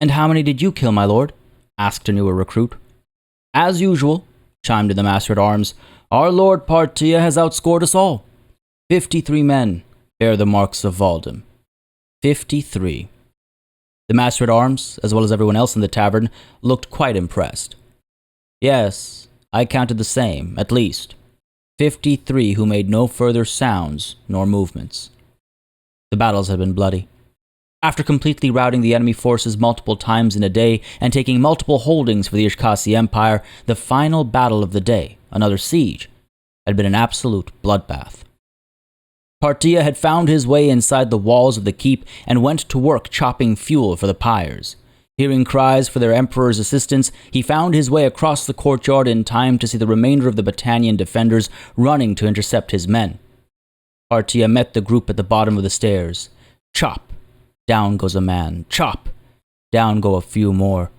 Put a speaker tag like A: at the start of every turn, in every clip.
A: "And how many did you kill, my lord?" asked a newer recruit. "As usual," chimed in the Master-at-Arms, "our Lord Partia has outscored us all. 53 men bear the marks of Valdem. 53. The Master-at-Arms, as well as everyone else in the tavern, looked quite impressed. Yes, I counted the same, at least. 53 who made no further sounds nor movements. The battles had been bloody. After completely routing the enemy forces multiple times in a day and taking multiple holdings for the Ishkasi Empire, the final battle of the day, another siege, had been an absolute bloodbath. Partia had found his way inside the walls of the keep and went to work chopping fuel for the pyres. Hearing cries for their emperor's assistance, he found his way across the courtyard in time to see the remainder of the Battanian defenders running to intercept his men. Partia met the group at the bottom of the stairs. Chop! Down goes a man. Chop! Down go a few more.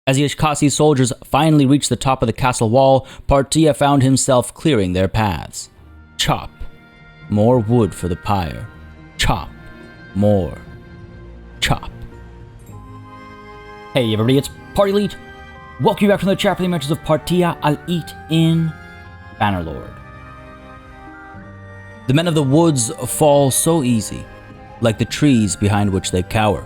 A: As the Ishkasi soldiers finally reached the top of the castle wall, Partia found himself clearing their paths. Chop! More wood for the pyre. Chop. More. Chop. Hey everybody, it's Party Elite. Welcome back to the chapter of the Adventures of Partia al-Eat in Bannerlord. The men of the woods fall so easy, like the trees behind which they cower.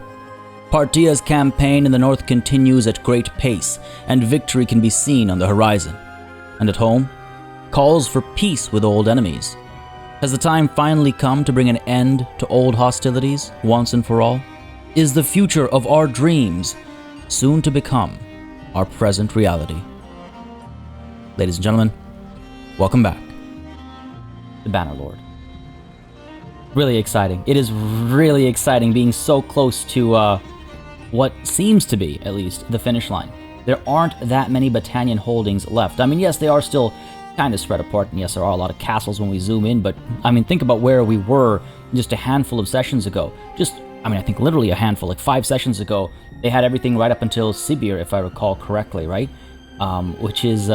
A: Partia's campaign in the north continues at great pace, and victory can be seen on the horizon. And at home, calls for peace with old enemies. Has the time finally come to bring an end to old hostilities, once and for all? Is the future of our dreams soon to become our present reality? Ladies and gentlemen, welcome back to Bannerlord. Really exciting. It is really exciting being so close to what seems to be, at least, the finish line. There aren't that many Battanian holdings left. I mean, yes, they are still kind of spread apart, and yes, there are a lot of castles when we zoom in, but, I mean, think about where we were just a handful of sessions ago. I think literally a handful, like 5 sessions ago, they had everything right up until Sibir, if I recall correctly, right? Which is,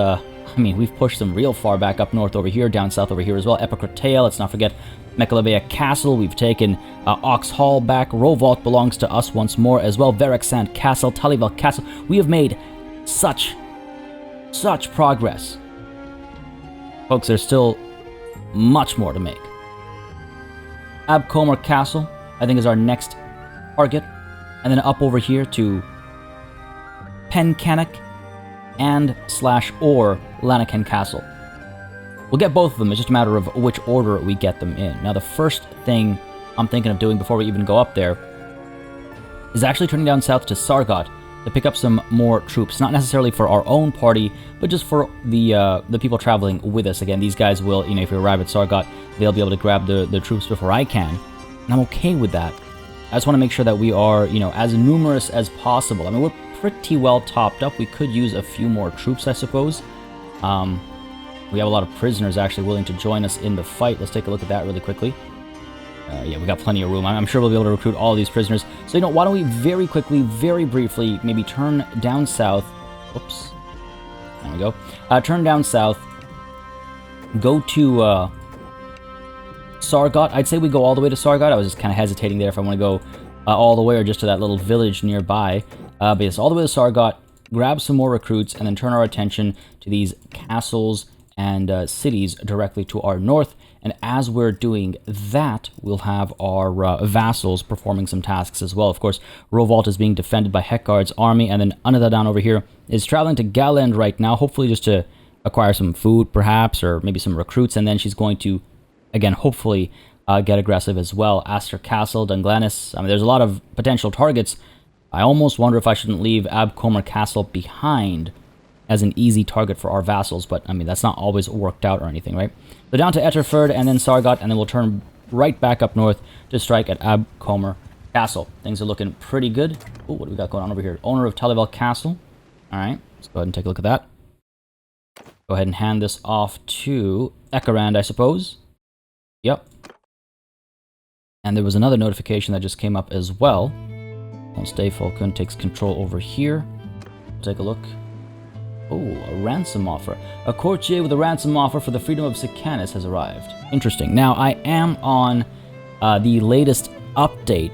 A: we've pushed them real far back up north over here, down south over here as well. Epicratea, let's not forget Mekhalabea Castle. We've taken Ox Hall back. Rovault belongs to us once more as well. Verexand Castle, Talival Castle. We have made such progress. Folks, there's still much more to make. Abcomer Castle, I think, is our next target. And then up over here to Pencannock and /or Lanaken Castle. We'll get both of them. It's just a matter of which order we get them in. Now, the first thing I'm thinking of doing before we even go up there is actually turning down south to Sargot to pick up some more troops. Not necessarily for our own party, but just for the people traveling with us. Again, these guys will, if we arrive at Sargot, they'll be able to grab the troops before I can. And I'm okay with that. I just want to make sure that we are, as numerous as possible. I mean, we're pretty well topped up. We could use a few more troops, I suppose. We have a lot of prisoners actually willing to join us in the fight. Let's take a look at that really quickly. Yeah, we got plenty of room. I'm sure we'll be able to recruit all these prisoners. So, why don't we very quickly, very briefly, maybe turn down south. Oops. There we go. Turn down south. Go to Sargot. I'd say we go all the way to Sargot. I was just kind of hesitating there if I want to go all the way or just to that little village nearby. But yes, all the way to Sargot. Grab some more recruits and then turn our attention to these castles and cities directly to our north. And as we're doing that, we'll have our vassals performing some tasks as well. Of course, Rovault is being defended by Hekgard's army, and then Anadadan over here is traveling to Galend right now, hopefully just to acquire some food, perhaps, or maybe some recruits, and then she's going to, again, hopefully get aggressive as well. Astral Castle, Dunglanis, there's a lot of potential targets. I almost wonder if I shouldn't leave Abcomer Castle behind as an easy target for our vassals, but that's not always worked out or anything, right? So down to Etterford and then Sargot, and then we'll turn right back up north to strike at Abcomer Castle. Things are looking pretty good. Oh, what do we got going on over here? Owner of Talival Castle. All right, let's go ahead and take a look at that. Go ahead and hand this off to Ekarand, I suppose. Yep. And there was another notification that just came up as well. Once Dave Falcon takes control over here. Take a look. Oh, a ransom offer. A courtier with a ransom offer for the freedom of Sicanus has arrived. Interesting. Now, I am on the latest update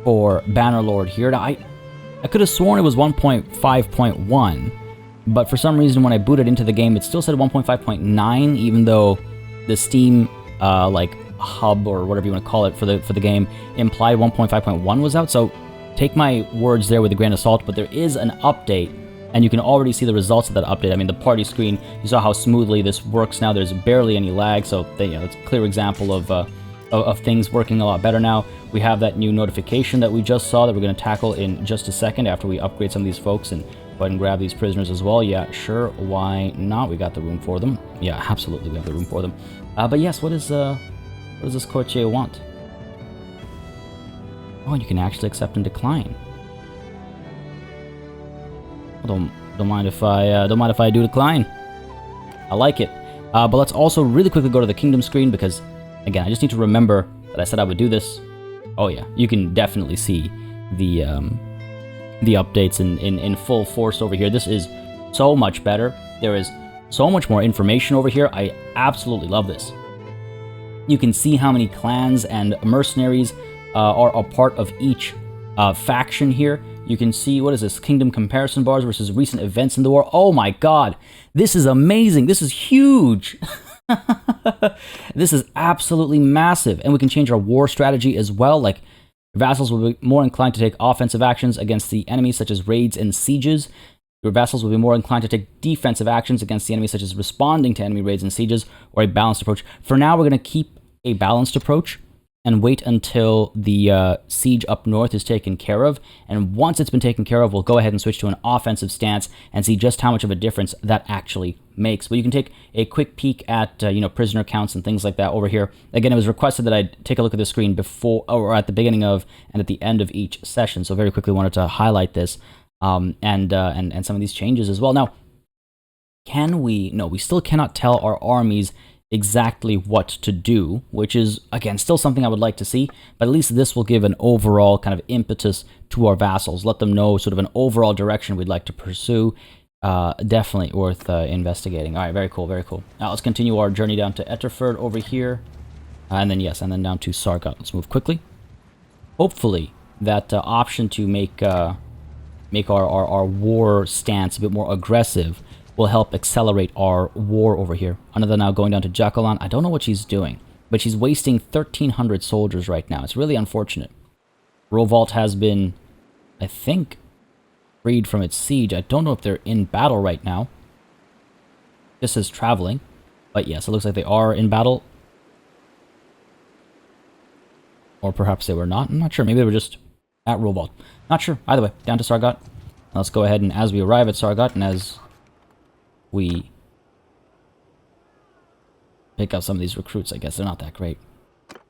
A: for Bannerlord here. Now, I could have sworn it was 1.5.1, but for some reason when I booted into the game, it still said 1.5.9, even though the Steam, like, hub or whatever you want to call it for the game implied 1.5.1 was out. So take my words there with a grain of salt, but there is an update, and you can already see the results of that update. I mean, the party screen, you saw how smoothly this works now. There's barely any lag, so it's a clear example of things working a lot better now. We have that new notification that we just saw that we're going to tackle in just a second after we upgrade some of these folks and go ahead and grab these prisoners as well. Yeah, sure, why not? We got the room for them. Yeah, absolutely, we have the room for them. But yes, what does this courtier want? Oh, and you can actually accept and decline. Well, don't mind if I do decline. I like it. But let's also really quickly go to the kingdom screen because, again, I just need to remember that I said I would do this. Oh yeah, you can definitely see the updates in full force over here. This is so much better. There is so much more information over here. I absolutely love this. You can see how many clans and mercenaries are a part of each faction here. You can see, what is this? Kingdom comparison bars versus recent events in the war. Oh my god, this is amazing. This is huge. This is absolutely massive. And we can change our war strategy as well. Like, vassals will be more inclined to take offensive actions against the enemy, such as raids and sieges. Your vassals will be more inclined to take defensive actions against the enemy, such as responding to enemy raids and sieges, or a balanced approach. For now, we're going to keep a balanced approach and wait until the siege up north is taken care of. And once it's been taken care of, we'll go ahead and switch to an offensive stance and see just how much of a difference that actually makes. But you can take a quick peek at prisoner counts and things like that over here. Again, it was requested that I take a look at the screen before or at the beginning of and at the end of each session. So very quickly wanted to highlight this and some of these changes as well. Now, can we? No, we still cannot tell our armies exactly what to do, which is, again, still something I would like to see, but at least this will give an overall kind of impetus to our vassals, let them know sort of an overall direction we'd like to pursue. Definitely worth investigating. All right, very cool, very cool. Now let's continue our journey down to Etterford over here, and then down to Sargot. Let's move quickly. Hopefully that option to make our war stance a bit more aggressive will help accelerate our war over here. Another now going down to Jacqueline. I don't know what she's doing, but she's wasting 1,300 soldiers right now. It's really unfortunate. Rovault has been, I think, freed from its siege. I don't know if they're in battle right now. This is traveling, but yes, it looks like they are in battle. Or perhaps they were not. I'm not sure. Maybe they were just at Rovault. Not sure. Either way, down to Sargot. Now let's go ahead and as we arrive at Sargot and as we pick up some of these recruits, I guess they're not that great,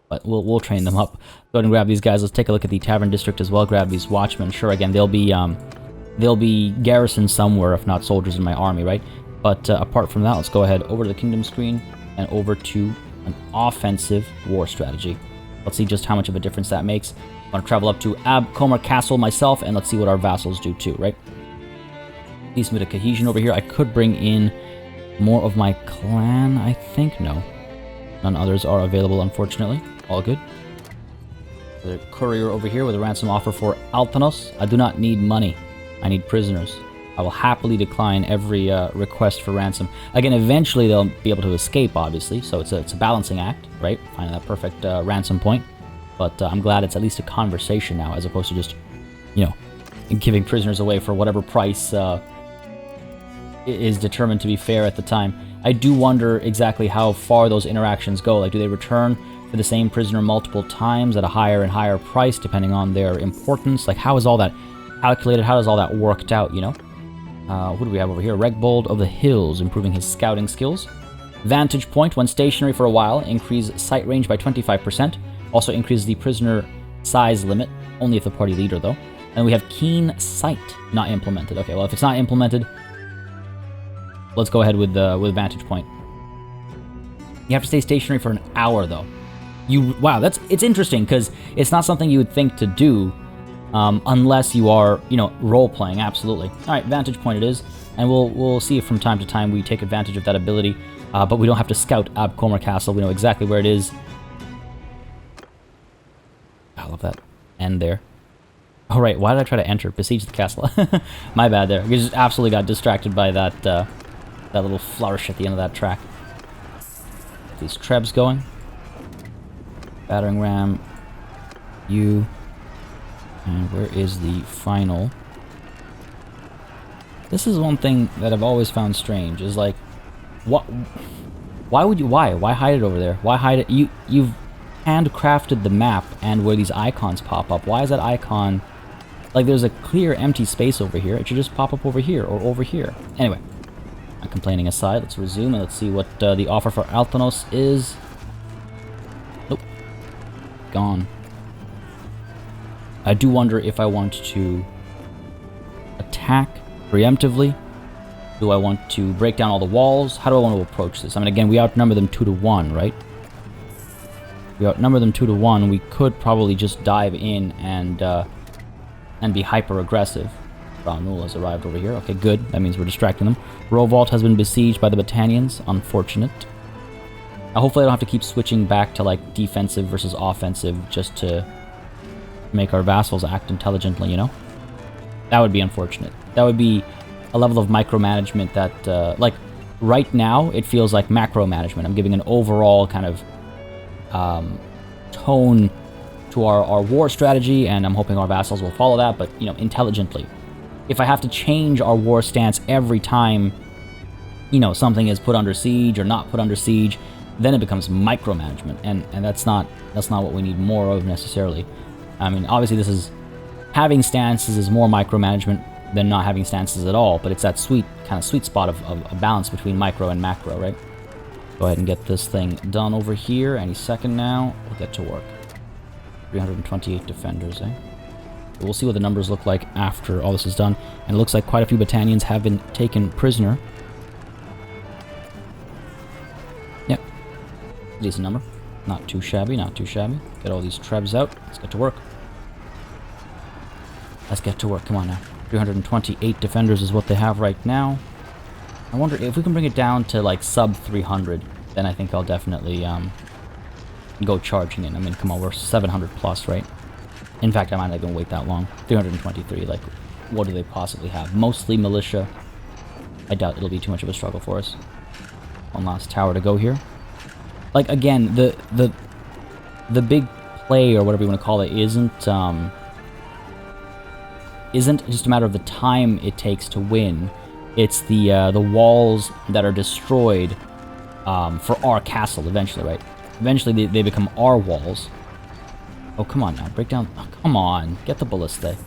A: but we'll train them up. Go ahead and grab these guys. Let's take a look at the Tavern District as well. Grab these watchmen. Sure, again, they'll be garrisoned somewhere, if not soldiers in my army, right? But apart from that, let's go ahead over to the Kingdom screen and over to an offensive war strategy. Let's see just how much of a difference that makes. I'm going to travel up to Astral Castle myself, and let's see what our vassals do too, right? Decent bit of cohesion over here. I could bring in more of my clan, I think. No. None others are available, unfortunately. All good. The courier over here with a ransom offer for Altanos. I do not need money. I need prisoners. I will happily decline every request for ransom. Again, eventually they'll be able to escape, obviously, so it's a balancing act, right? Finding that perfect ransom point. But I'm glad it's at least a conversation now, as opposed to just, giving prisoners away for whatever price is determined to be fair at the time. I do wonder exactly how far those interactions go. Like, do they return for the same prisoner multiple times at a higher and higher price, depending on their importance? Like, how is all that calculated? How is all that worked out, What do we have over here? Regbold of the Hills, improving his scouting skills. Vantage Point, when stationary for a while, increase sight range by 25%. Also increases the prisoner size limit, only if the party leader, though. And we have Keen Sight, not implemented. Okay, well, if it's not implemented, let's go ahead with Vantage Point. You have to stay stationary for an hour, though. Wow, it's interesting, because it's not something you would think to do unless you are, role-playing, absolutely. All right, Vantage Point it is, and we'll see if from time to time we take advantage of that ability, but we don't have to scout Astral Castle. We know exactly where it is. I love that end there. Oh, right, why did I try to enter? Besiege the castle. My bad there. I just absolutely got distracted by that, that little flourish at the end of that track. Get these trebs going. Battering ram. You. And where is the final? This is one thing that I've always found strange, is like, what? Why would you? Why hide it over there? Why hide it? You've handcrafted the map and where these icons pop up. Why is that icon? Like, there's a clear empty space over here. It should just pop up over here or over here. Anyway, not complaining aside, let's resume and let's see what the offer for Altanos is. Nope, gone. I do wonder if I want to attack preemptively. Do I want to break down all the walls? How do I want to approach this? I mean, again, we outnumber them 2-to-1, right? We outnumber them 2-to-1. We could probably just dive in and be hyper-aggressive. Raunul has arrived over here. Okay, good. That means we're distracting them. Rovalt has been besieged by the Battanians. Unfortunate. Hopefully I don't have to keep switching back to, like, defensive versus offensive just to make our vassals act intelligently, you know? That would be unfortunate. That would be a level of micromanagement that, like, right now, it feels like macro management. I'm giving an overall kind of tone to our war strategy, and I'm hoping our vassals will follow that, but, you know, intelligently. If I have to change our war stance every time, you know, something is put under siege or not put under siege, then it becomes micromanagement, and that's not what we need more of necessarily. I mean, obviously this is, having stances is more micromanagement than not having stances at all, but it's that sweet spot of a balance between micro and macro, right? Go ahead and get this thing done over here. Any second now, we'll get to work. 328 defenders, eh? We'll see what the numbers look like after all this is done. And it looks like quite a few Battanians have been taken prisoner. Yep. Decent number. Not too shabby, not too shabby. Get all these trebs out. Let's get to work. Let's get to work. Come on now. 328 defenders is what they have right now. I wonder if we can bring it down to like sub 300, then I think I'll definitely go charging in. I mean, come on, we're 700 plus, right? In fact, I might not even wait that long. 323, like, what do they possibly have? Mostly militia. I doubt it'll be too much of a struggle for us. One last tower to go here. Like, again, the big play, or whatever you want to call it, isn't just a matter of the time it takes to win. It's the walls that are destroyed for our castle eventually, right? Eventually they become our walls. Oh, come on now. Break down. Oh, come on. Get the ballista.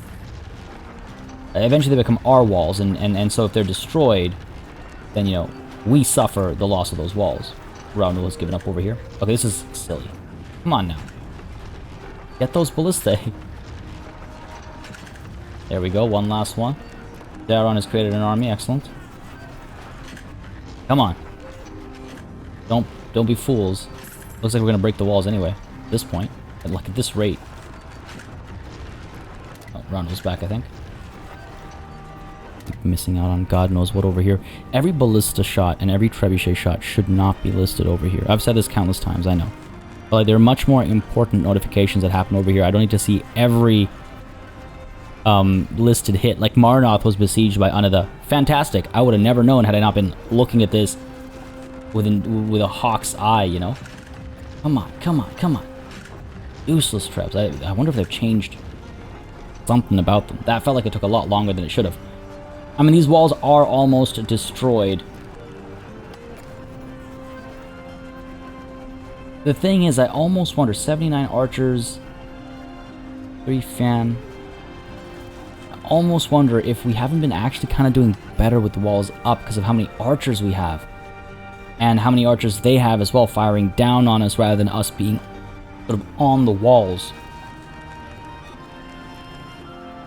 A: Eventually they become our walls, and so if they're destroyed, then, you know, we suffer the loss of those walls. Raunul has given up over here. Okay, this is silly. Come on now. Get those ballistae. There we go, one last one. Daron has created an army, excellent. Come on. Don't be fools. Looks like we're gonna break the walls anyway, at this point. And look at this rate. Oh, Raunul's back, I think. Missing out on God knows what over here. Every ballista shot and every trebuchet shot should not be listed over here. I've said this countless times, I know. But like, there are much more important notifications that happen over here. I don't need to see every listed hit. Like, Marnoth was besieged by Unada. Fantastic. I would have never known had I not been looking at this with a hawk's eye, you know? Come on, come on, come on. Useless traps. I wonder if they've changed something about them. That felt like it took a lot longer than it should have. I mean, these walls are almost destroyed. The thing is, I almost wonder, 79 archers, 3 fan. I almost wonder if we haven't been actually kind of doing better with the walls up because of how many archers we have. And how many archers they have as well, firing down on us rather than us being sort of on the walls.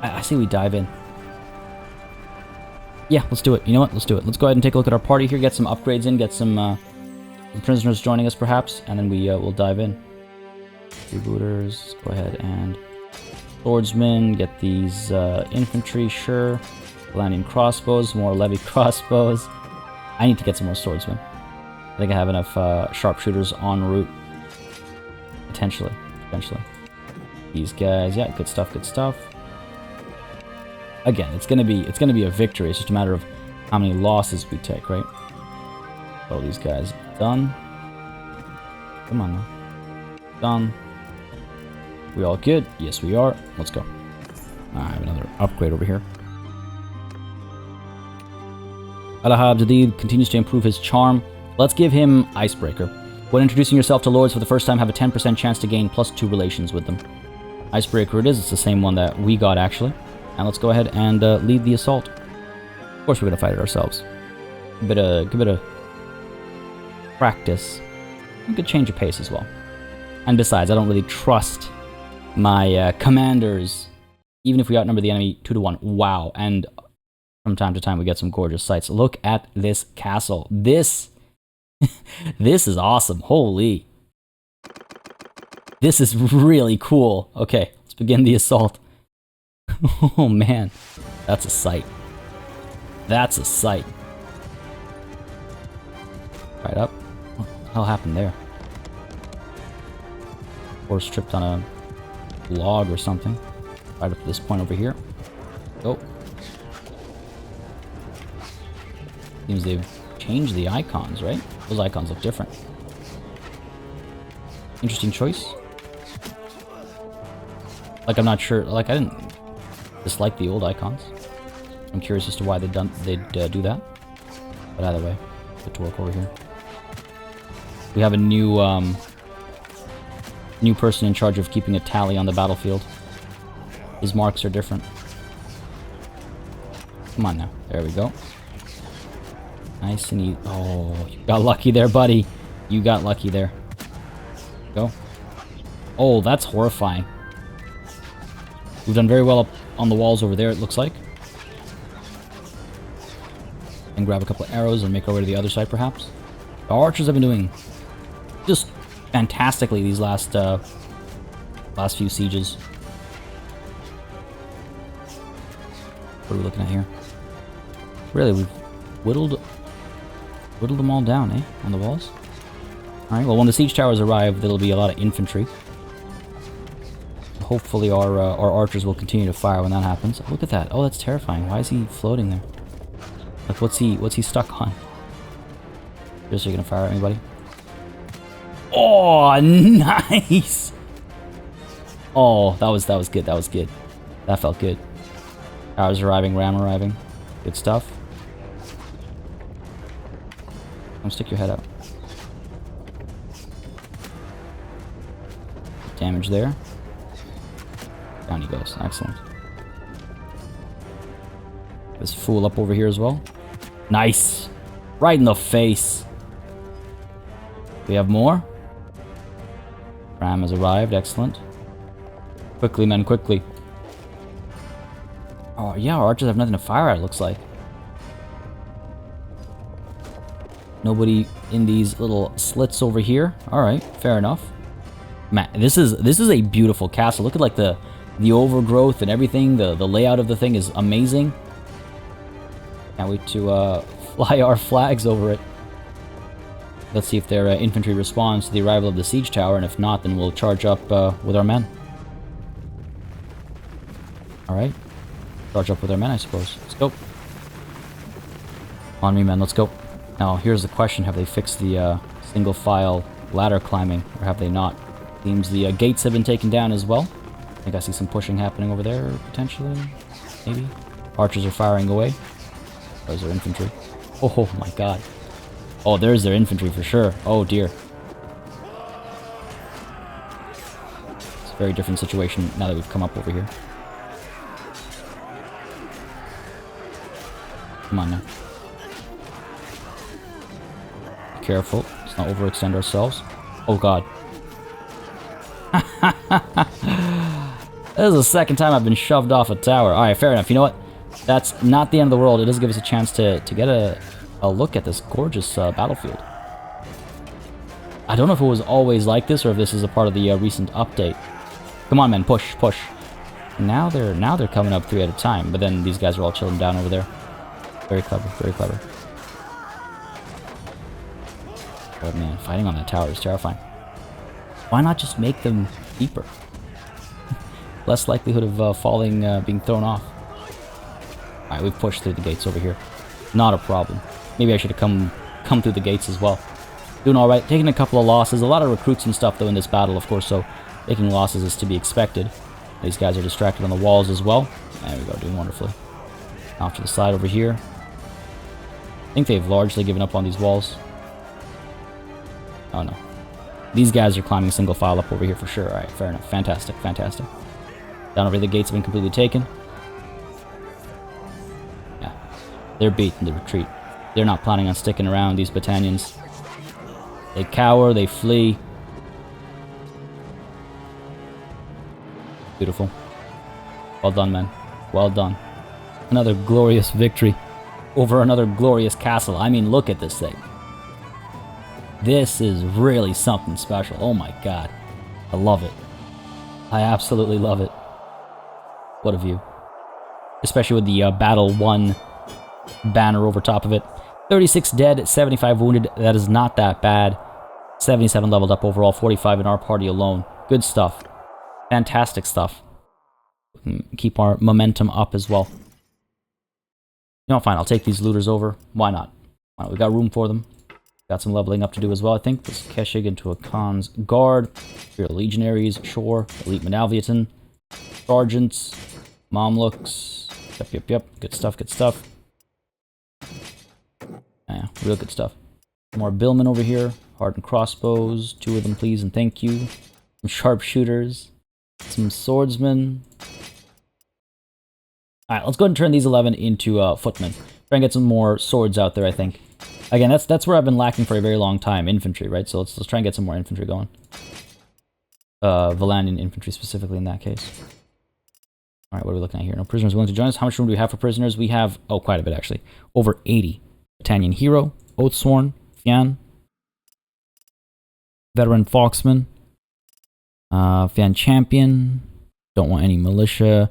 A: I say we dive in. Yeah, let's do it. You know what? Let's do it. Let's go ahead and take a look at our party here, get some upgrades in, get some prisoners joining us perhaps, and then we'll dive in. Freebooters, go ahead and swordsmen, get these infantry, sure. Landing crossbows, more levy crossbows. I need to get some more swordsmen. I think I have enough sharpshooters en route. Potentially. These guys, yeah, good stuff, good stuff. again, it's gonna be a victory. It's just a matter of how many losses we take, right? Oh, these guys done. Come on now. Done. We all good? Yes, we are. Let's go. I have another upgrade over here. Alahab Jadid continues to improve his charm. Let's give him Icebreaker. When introducing yourself to lords for the first time, have a 10% chance to gain +2 relations with them. Icebreaker it is. It's the same one that we got, actually. And let's go ahead and lead the assault. Of course, we're going to fight it ourselves. Give it a practice. A good change of pace as well. And besides, I don't really trust my commanders, even if we outnumber the enemy 2-1. Wow. And from time to time, we get some gorgeous sights. Look at this castle. This is awesome. Holy. This is really cool. Okay, let's begin the assault. Oh, man. That's a sight. That's a sight. Right up. What the hell happened there? Horse tripped on a log or something. Right up to this point over here. Go. Seems they've changed the icons, right? Those icons look different. Interesting choice. Like, I'm not sure. Like, I didn't dislike the old icons. I'm curious as to why they'd do that. But either way, good to work over here. We have a new new person in charge of keeping a tally on the battlefield. His marks are different. Come on now. There we go. Nice and easy. Oh, you got lucky there, buddy. You got lucky there. Go. Oh, that's horrifying. We've done very well up on the walls over there, it looks like. And grab a couple of arrows and make our way to the other side, perhaps. Our archers have been doing just fantastically these last few sieges. What are we looking at here? Really, we've whittled them all down, eh? On the walls. Alright, well, when the siege towers arrive, there'll be a lot of infantry. Hopefully our archers will continue to fire when that happens. Look at that. Oh, that's terrifying. Why is he floating there? Like, what's he stuck on? Seriously, gonna fire at me, buddy? Oh, nice! Oh, that was good. That was good. That felt good. Towers arriving, ram arriving. Good stuff. Come stick your head out. Damage there. Down he goes. Excellent. This fool up over here as well. Nice! Right in the face. We have more. Ram has arrived. Excellent. Quickly, men, quickly. Oh, yeah, our archers have nothing to fire at, it looks like. Nobody in these little slits over here. Alright, fair enough. Man, this is a beautiful castle. Look at, like, the overgrowth and everything. The layout of the thing is amazing. Can't wait to fly our flags over it. Let's see if their infantry responds to the arrival of the siege tower, and if not, then we'll charge up with our men. Alright. Charge up with our men, I suppose. Let's go. On me, men, let's go. Now, here's the question. Have they fixed the single file ladder climbing, or have they not? Seems the gates have been taken down as well. I think I see some pushing happening over there, potentially. Maybe. Archers are firing away. Those are infantry. Oh my god. Oh, there's their infantry for sure. Oh dear. It's a very different situation now that we've come up over here. Come on now. Be careful. Let's not overextend ourselves. Oh god. This is the second time I've been shoved off a tower. Alright, fair enough. You know what? That's not the end of the world. It does give us a chance to get a look at this gorgeous battlefield. I don't know if it was always like this or if this is a part of the recent update. Come on, men, push, push. Now they're coming up 3 at a time, but then these guys are all chilling down over there. Very clever, very clever. Oh man, fighting on that tower is terrifying. Why not just make them deeper? Less likelihood of falling, being thrown off. Alright, we've pushed through the gates over here. Not a problem. Maybe I should have come through the gates as well. Doing alright. Taking a couple of losses. A lot of recruits and stuff, though, in this battle, of course, so taking losses is to be expected. These guys are distracted on the walls as well. There we go, doing wonderfully. Off to the side over here. I think they've largely given up on these walls. Oh, no. These guys are climbing single file up over here for sure. Alright, fair enough. Fantastic, fantastic. Down over here, the gates have been completely taken. Yeah. They're beaten to retreat. They're not planning on sticking around, these battalions. They cower, they flee. Beautiful. Well done, men. Well done. Another glorious victory over another glorious castle. I mean, look at this thing. This is really something special. Oh my god. I love it. I absolutely love it. What a view. Especially with the Battle 1 banner over top of it. 36 dead, 75 wounded. That is not that bad. 77 leveled up overall, 45 in our party alone. Good stuff. Fantastic stuff. Keep our momentum up as well. You know, fine, I'll take these looters over. Why not? Why not? We got room for them. Got some leveling up to do as well, I think. This Keshig into a Khan's Guard. Here are Legionaries, sure. Elite Manalviatan. Sergeants. Mamluks. Yep. Good stuff, good stuff. Yeah, real good stuff. More Billmen over here. Hardened crossbows. 2 of them, please, and thank you. Some sharpshooters. Some swordsmen. Alright, let's go ahead and turn these 11 into footmen. Try and get some more swords out there, I think. Again, that's where I've been lacking for a very long time. Infantry, right? So let's try and get some more infantry going. Valandian infantry specifically in that case. Alright, what are we looking at here? No prisoners willing to join us. How much room do we have for prisoners? We have, oh, quite a bit actually. Over 80. Battalion Hero, Oathsworn, Fian, Veteran Foxman, Fian Champion, don't want any militia,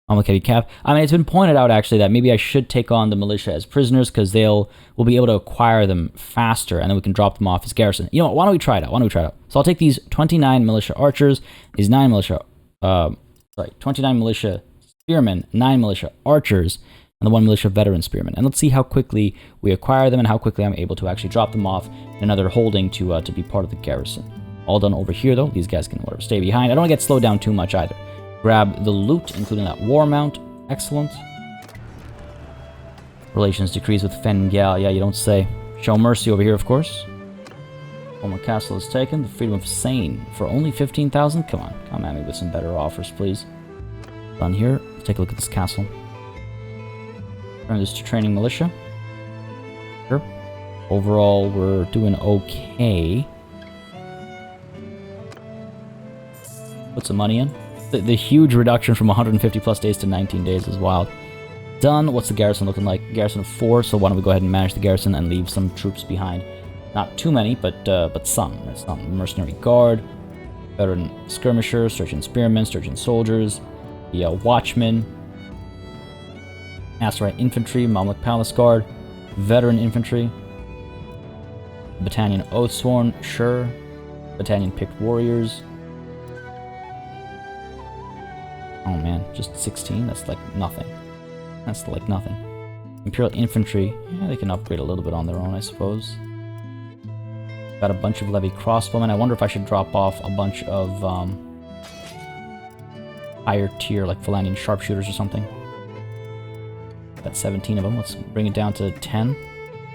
A: Heavy Cap. I mean, it's been pointed out actually that maybe I should take on the militia as prisoners because we'll be able to acquire them faster and then we can drop them off as garrison. You know what, why don't we try it out? So I'll take these 29 militia archers, these 29 militia spearmen, 9 militia archers, and the 1 militia veteran spearman. And let's see how quickly we acquire them and how quickly I'm able to actually drop them off in another holding to be part of the garrison. All done over here though. These guys can whatever stay behind. I don't want to get slowed down too much either. Grab the loot, including that war mount. Excellent. Relations decrease with Fengyal. Yeah, you don't say. Show mercy over here, of course. Former castle is taken. The freedom of Sane for only 15,000. Come on, come at me with some better offers, please. Done here. Let's take a look at this castle. Turn this to training militia. Sure. Overall, we're doing okay. Put some money in. The huge reduction from 150 plus days to 19 days is wild. Done. What's the garrison looking like? Garrison of 4, so why don't we go ahead and manage the garrison and leave some troops behind. Not too many, but some. It's not mercenary guard, veteran skirmishers, sturgeon spearmen, sturgeon soldiers, the watchmen, Aserai infantry, Mamluk palace guard, veteran infantry, battalion Oathsworn, sure, battalion picked warriors. Oh man, just 16? That's like nothing. That's like nothing. Imperial infantry, yeah, they can upgrade a little bit on their own, I suppose. Got a bunch of levy crossbowmen. I wonder if I should drop off a bunch of higher tier, like Valandian sharpshooters or something. Got 17 of them. Let's bring it down to 10.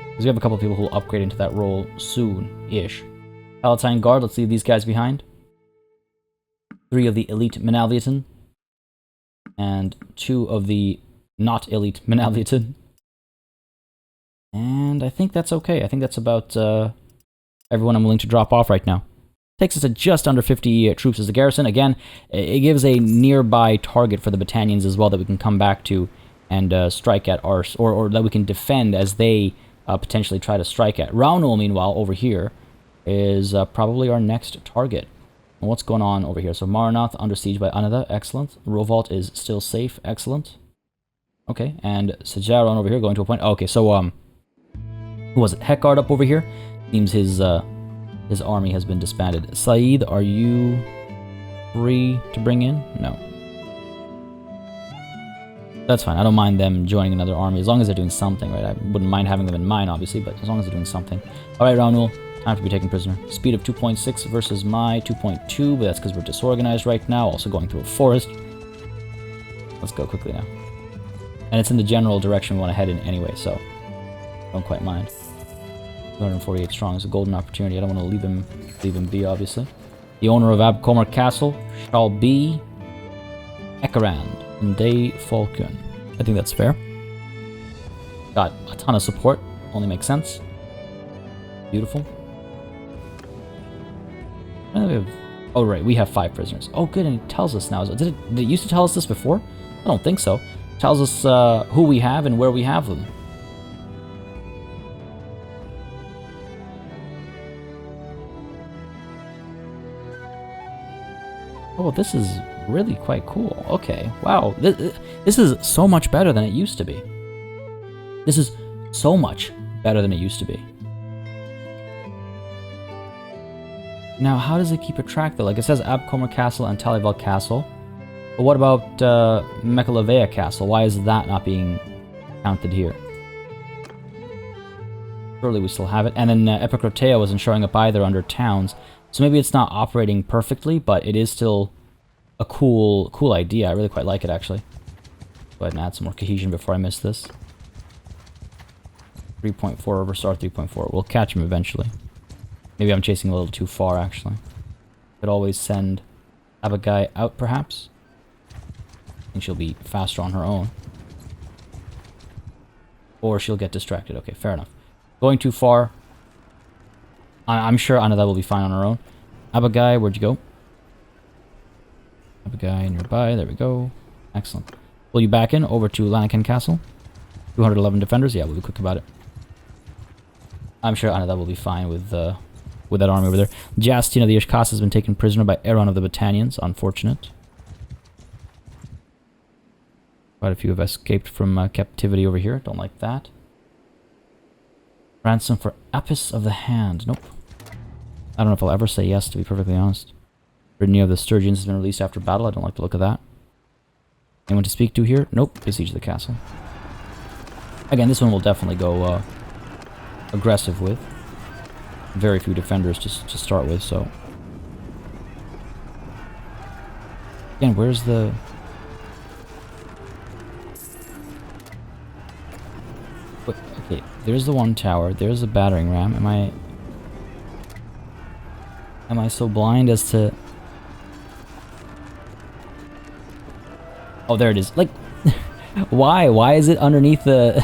A: Because we have a couple of people who will upgrade into that role soon-ish. Palatine Guard, let's leave these guys behind. 3 of the elite Manalviatan. And 2 of the not elite Manalviatan. And I think that's okay. I think that's about everyone I'm willing to drop off right now. Takes us to just under 50 troops as a garrison. Again, it gives a nearby target for the battalions as well that we can come back to and strike at, or that we can defend as they potentially try to strike at. Raunul, meanwhile, over here, is probably our next target. And what's going on over here? So Maranath under siege by Anada, excellent. Rovalt is still safe, excellent. Okay, and Sejaron over here going to a point. Okay, so who was it? Heckard up over here. Seems his army has been disbanded. Saeed, are you free to bring in? No. That's fine. I don't mind them joining another army as long as they're doing something, right? I wouldn't mind having them in mine, obviously, but as long as they're doing something. Alright, Raunul, time to be taken prisoner. Speed of 2.6 versus my 2.2, but that's because we're disorganized right now, also going through a forest. Let's go quickly now. And it's in the general direction we want to head in anyway, so I don't quite mind. 248 strong is a golden opportunity. I don't want to leave him be, obviously. The owner of Abcomer Castle shall be Ekarand and Day Falcon. I think that's fair. Got a ton of support. Only makes sense. Beautiful. Oh, right. We have 5 prisoners. Oh, good. And it tells us now. Did it used to tell us this before? I don't think so. It tells us who we have and where we have them. Oh, this is really quite cool. Okay, wow. This is so much better than it used to be. This is so much better than it used to be. Now, how does it keep a track, though? Like, it says Abcomer Castle and Talival Castle. But what about Mekalavea Castle? Why is that not being counted here? Surely we still have it. And then Epicrotea wasn't showing up either under towns. So maybe it's not operating perfectly, but it is still a cool idea. I really quite like it, actually. Go ahead and add some more cohesion before I miss this. 3.4 over star 3.4. We'll catch him eventually. Maybe I'm chasing a little too far, actually. Could always send Abagai out, perhaps. I think she'll be faster on her own. Or she'll get distracted. Okay, fair enough. Going too far. I'm sure Anada will be fine on her own. Abagai, where'd you go? Abagai nearby, there we go. Excellent. Pull you back in, over to Lanaken Castle. 211 defenders, yeah, we'll be quick about it. I'm sure Anada will be fine with that army over there. Jastin of the Ishkas has been taken prisoner by Eron of the Battanians, unfortunate. Quite a few have escaped from captivity over here, don't like that. Ransom for Apis of the Hand, nope. I don't know if I'll ever say yes, to be perfectly honest. Brittany of the Sturgeons has been released after battle. I don't like the look of that. Anyone to speak to here? Nope. Besiege the castle. Again, this one will definitely go aggressive with. Very few defenders to start with, so... Again, where's the... Wait, okay, there's the one tower. There's the battering ram. Am I so blind as to... Oh, there it is. Like, why? Why is it underneath the...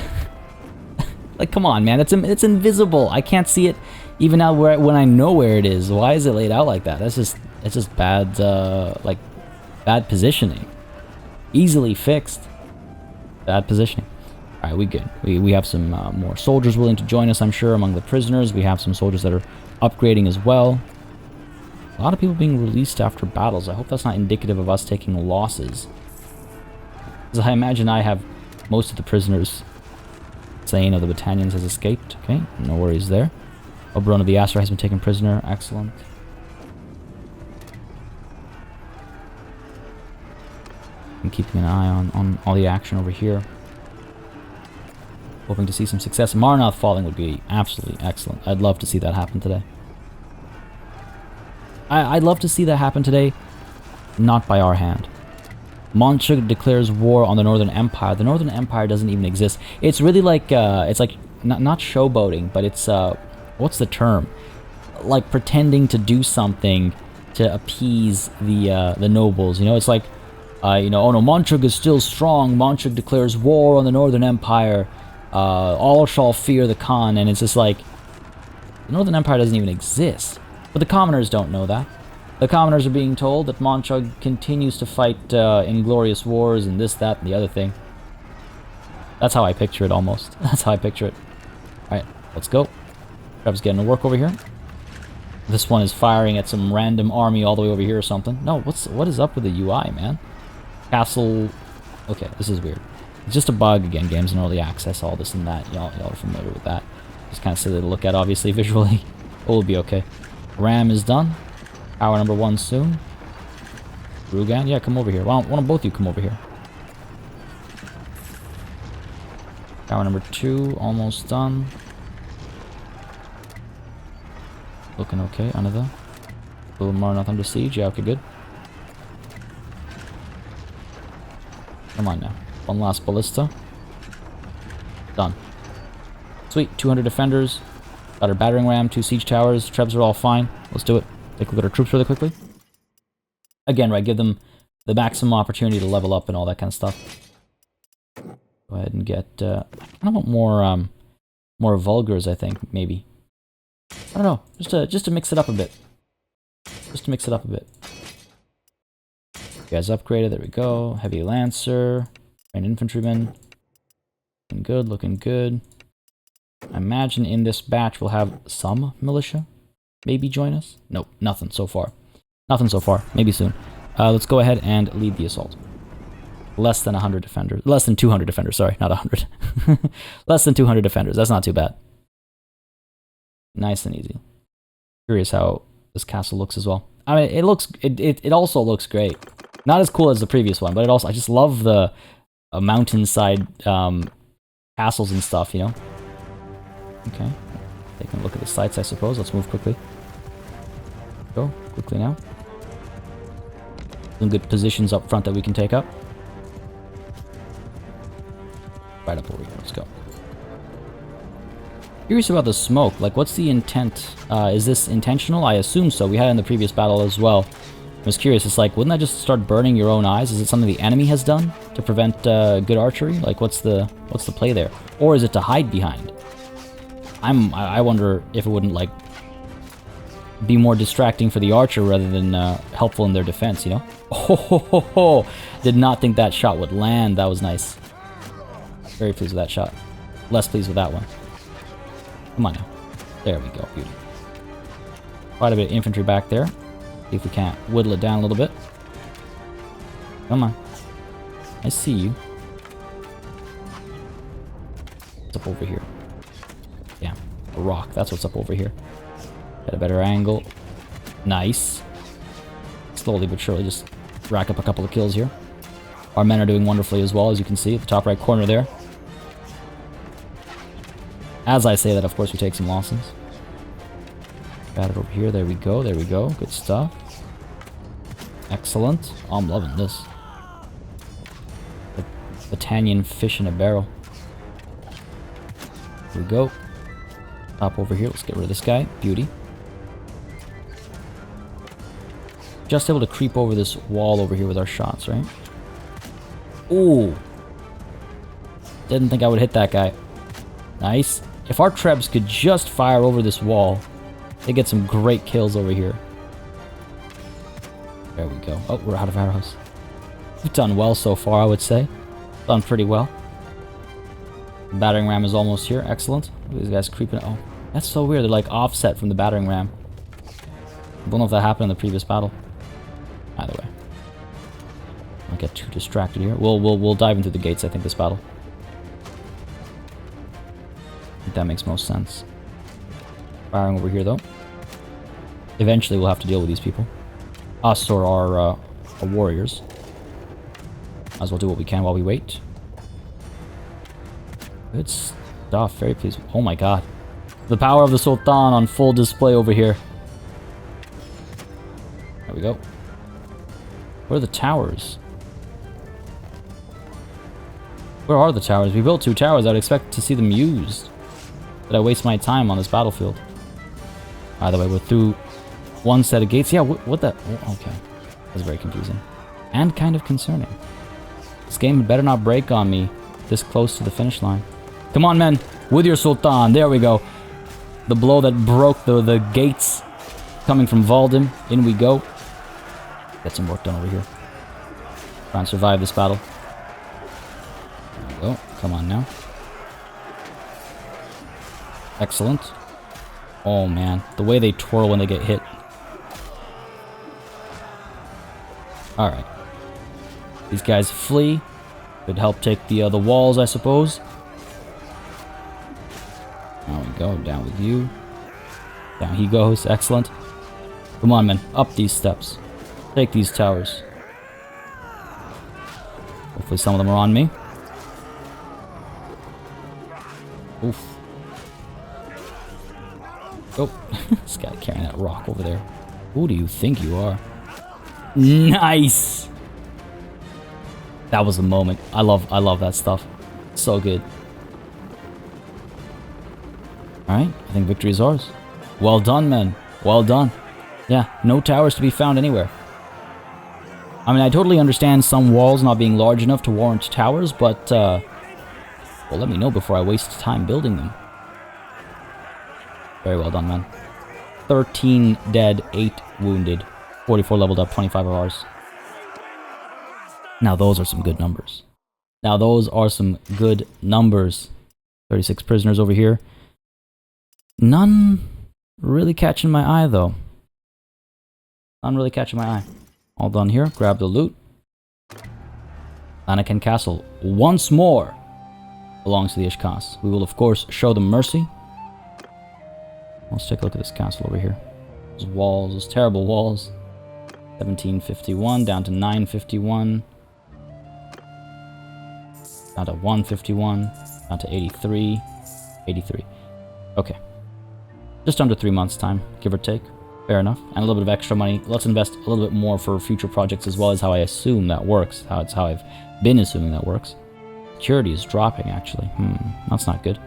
A: Like, come on, man. It's invisible. I can't see it even now when I know where it is. Why is it laid out like that? That's just bad, like, bad positioning. Easily fixed. Bad positioning. Alright, we good. We have some more soldiers willing to join us, I'm sure, among the prisoners. We have some soldiers that are upgrading as well. A lot of people being released after battles. I hope that's not indicative of us taking losses. Because I imagine I have most of the prisoners. Zane of the Battanians has escaped. Okay, no worries there. Oberon of the Aserai has been taken prisoner. Excellent. I'm keeping an eye on all the action over here. Hoping to see some success. Marnoth falling would be absolutely excellent. I'd love to see that happen today. I'd love to see that happen today, not by our hand. Monchug declares war on the Northern Empire. The Northern Empire doesn't even exist. It's really like, it's like, not showboating, but it's, what's the term? Like pretending to do something to appease the nobles, you know? It's like, you know, oh no, Monchug is still strong. Monchug declares war on the Northern Empire. All shall fear the Khan, and it's just like, the Northern Empire doesn't even exist. But the commoners don't know that. The commoners are being told that Monchug continues to fight in glorious wars and this, that, and the other thing. That's how I picture it, almost. That's how I picture it. Alright, let's go. Trev's getting to work over here. This one is firing at some random army all the way over here or something. No, what is up with the UI, man? Castle... Okay, this is weird. It's just a bug, again, games in early access, all this and that. Y'all are familiar with that. Just kind of silly to look at, obviously, visually. But we'll be okay. Ram is done. Power number 1 soon. Rugan, yeah, come over here. Why don't both of you come over here? Tower number 2, almost done. Looking okay, another. A little more nothing to siege. Yeah, okay, good. Come on now. One last ballista. Done. Sweet, 200 defenders. Got our battering ram, 2 siege towers. Trebs are all fine. Let's do it. Take a look at our troops really quickly. Again, right, give them the maximum opportunity to level up and all that kind of stuff. Go ahead and get, I kind of want more vulgars, I think, maybe. I don't know, just to mix it up a bit. Just to mix it up a bit. You guys upgraded, there we go. Heavy Lancer, and Infantryman. Looking good, looking good. I imagine in this batch we'll have some militia maybe join us. Nope, nothing so far. Nothing so far, maybe soon. Let's go ahead and lead the assault. Less than 100 defenders. Less than 200 defenders, sorry, not 100. Less than 200 defenders, that's not too bad. Nice and easy. Curious how this castle looks as well. I mean, it also looks great. Not as cool as the previous one, but I just love the mountainside castles and stuff, you know? Okay. Taking a look at the sites, I suppose. Let's move quickly. Go, quickly now. Some good positions up front that we can take up. Right up over here, let's go. Curious about the smoke, like what's the intent? Is this intentional? I assume so. We had it in the previous battle as well. I was curious, it's like, wouldn't that just start burning your own eyes? Is it something the enemy has done to prevent good archery? Like, what's the play there? Or is it to hide behind? I wonder if it wouldn't, like, be more distracting for the archer rather than helpful in their defense, you know? Oh, ho, ho, ho. Did not think that shot would land. That was nice. Very pleased with that shot. Less pleased with that one. Come on now. There we go. Beauty. Quite a bit of infantry back there. See if we can't whittle it down a little bit. Come on. I see you. What's up over here? Yeah, a rock. That's what's up over here. Got a better angle. Nice. Slowly but surely just rack up a couple of kills here. Our men are doing wonderfully as well, as you can see at the top right corner there. As I say that, of course, we take some losses. Got it over here. There we go. There we go. Good stuff. Excellent. Oh, I'm loving this. The Battanian fish in a barrel. Here we go. Top over here. Let's get rid of this guy. Beauty. Just able to creep over this wall over here with our shots, right? Ooh. Didn't think I would hit that guy. Nice. If our Trebs could just fire over this wall, they get some great kills over here. There we go. Oh, we're out of arrows. We've done well so far, I would say. Done pretty well. The battering ram is almost here. Excellent. Look at these guys creeping. Oh, that's so weird. They're like offset from the battering ram. I don't know if that happened in the previous battle. Either way. Don't get too distracted here. We'll dive into the gates, I think, this battle. I think that makes most sense. Firing over here, though. Eventually, we'll have to deal with these people. Us or our warriors. Might as well do what we can while we wait. Good stuff. Very pleased. Oh my god. The power of the Sultan on full display over here. There we go. Where are the towers? Where are the towers? We built 2 towers. I'd expect to see them used. Did I waste my time on this battlefield? By the way, we're through one set of gates. Yeah, what the... Oh, okay. That's very confusing. And kind of concerning. This game had better not break on me this close to the finish line. Come on, men. With your Sultan. There we go. The blow that broke the gates coming from Valdim. In we go. Get some work done over here. Try and survive this battle. There we go. Come on now. Excellent. Oh man, the way they twirl when they get hit. Alright. These guys flee. Could help take the walls, I suppose. There we go, down with you. Down he goes, excellent. Come on, men, up these steps. Take these towers. Hopefully some of them are on me. Oof. Oh, this guy carrying that rock over there. Who do you think you are? Nice! That was the moment. I love that stuff. So good. Alright, I think victory is ours. Well done, men. Well done. Yeah, no towers to be found anywhere. I mean, I totally understand some walls not being large enough to warrant towers, but, well, let me know before I waste time building them. Very well done, man. 13 dead, 8 wounded. 44 leveled up, 25 of ours. Now those are some good numbers. Now those are some good numbers. 36 prisoners over here. None really catching my eye, though. None really catching my eye. All done here. Grab the loot. Astral Castle once more belongs to the Ishkas. We will, of course, show them mercy. Let's take a look at this castle over here. Those walls, those terrible walls. 1751 down to 951. Down to 151. Down to 83. 83. Okay. Just under 3 months' time, give or take. Fair enough. And a little bit of extra money. Let's invest a little bit more for future projects as well, as how I assume that works. It's how I've been assuming that works. Security is dropping, actually. That's not good.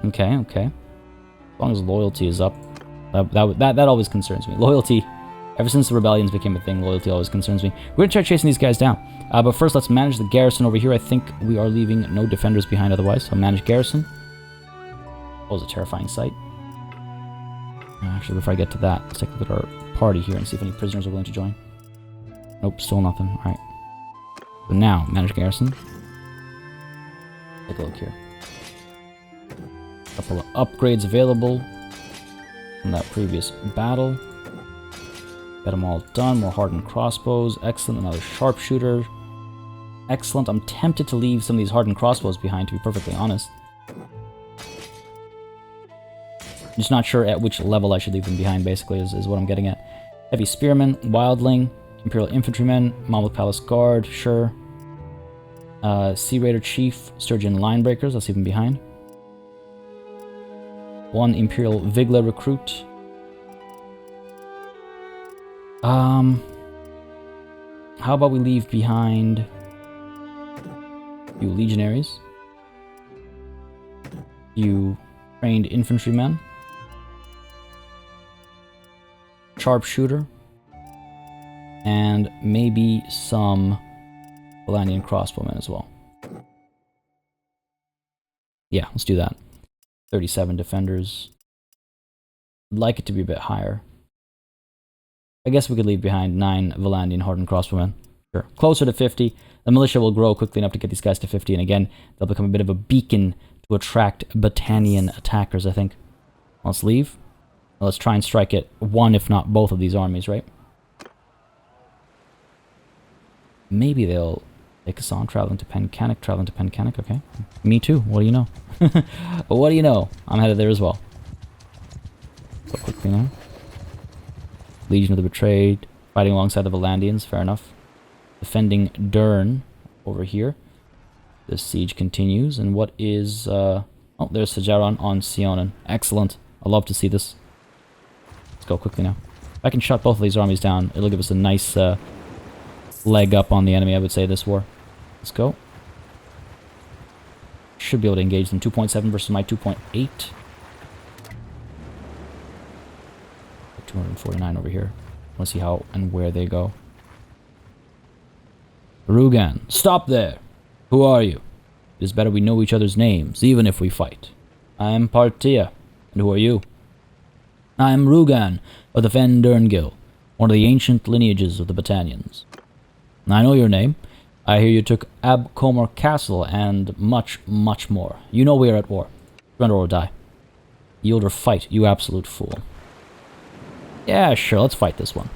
A: Okay, okay. As long as loyalty is up. That always concerns me. Loyalty, ever since the rebellions became a thing, loyalty always concerns me. We're going to try chasing these guys down. But first, let's manage the garrison over here. I think we are leaving no defenders behind otherwise. So manage garrison. That was a terrifying sight. Actually, before I get to that, let's take a look at our party here and see if any prisoners are willing to join. Nope, still nothing. Alright. So now, manage garrison. Take a look here. Couple of upgrades available from that previous battle. Got them all done. More hardened crossbows. Excellent. Another sharpshooter. Excellent. I'm tempted to leave some of these hardened crossbows behind, to be perfectly honest. Just not sure at which level I should leave them behind, basically, is what I'm getting at. Heavy Spearmen, Wildling, Imperial Infantrymen, Mamluk Palace Guard, sure. Sea Raider Chief, Sturgeon Linebreakers, let's leave them behind. 1 Imperial Vigla Recruit. How about we leave behind a few Legionaries, a few Trained Infantrymen, Sharpshooter, and maybe some Valandian crossbowmen as well. Yeah, let's do that. 37 defenders. I'd like it to be a bit higher. I guess we could leave behind 9 Valandian hardened crossbowmen. Sure. Closer to 50. The militia will grow quickly enough to get these guys to 50, and again, they'll become a bit of a beacon to attract Battanian attackers, I think. Let's leave. Let's try and strike at one, if not both of these armies, right? Maybe they'll take us on, traveling to Pencanic, okay. Me too, what do you know? What do you know? I'm headed there as well. So quickly now. Legion of the Betrayed, fighting alongside the Valandians, fair enough. Defending Dern over here. The siege continues, and what is, oh, there's Sajaron on Sionen. Excellent. I love to see this. Let's go quickly now. If I can shut both of these armies down, it'll give us a nice leg up on the enemy, I would say, this war. Let's go. Should be able to engage them. 2.7 versus my 2.8. 249 over here. Let's see how and where they go. Rugan, stop there! Who are you? It is better we know each other's names, even if we fight. I am Partia. And who are you? I am Rugan, of the Fen Derngill, one of the ancient lineages of the Battanians. I know your name. I hear you took Abcomer Castle and much, much more. You know we are at war. Surrender or die. Yield or fight, you absolute fool. Yeah, sure, let's fight this one.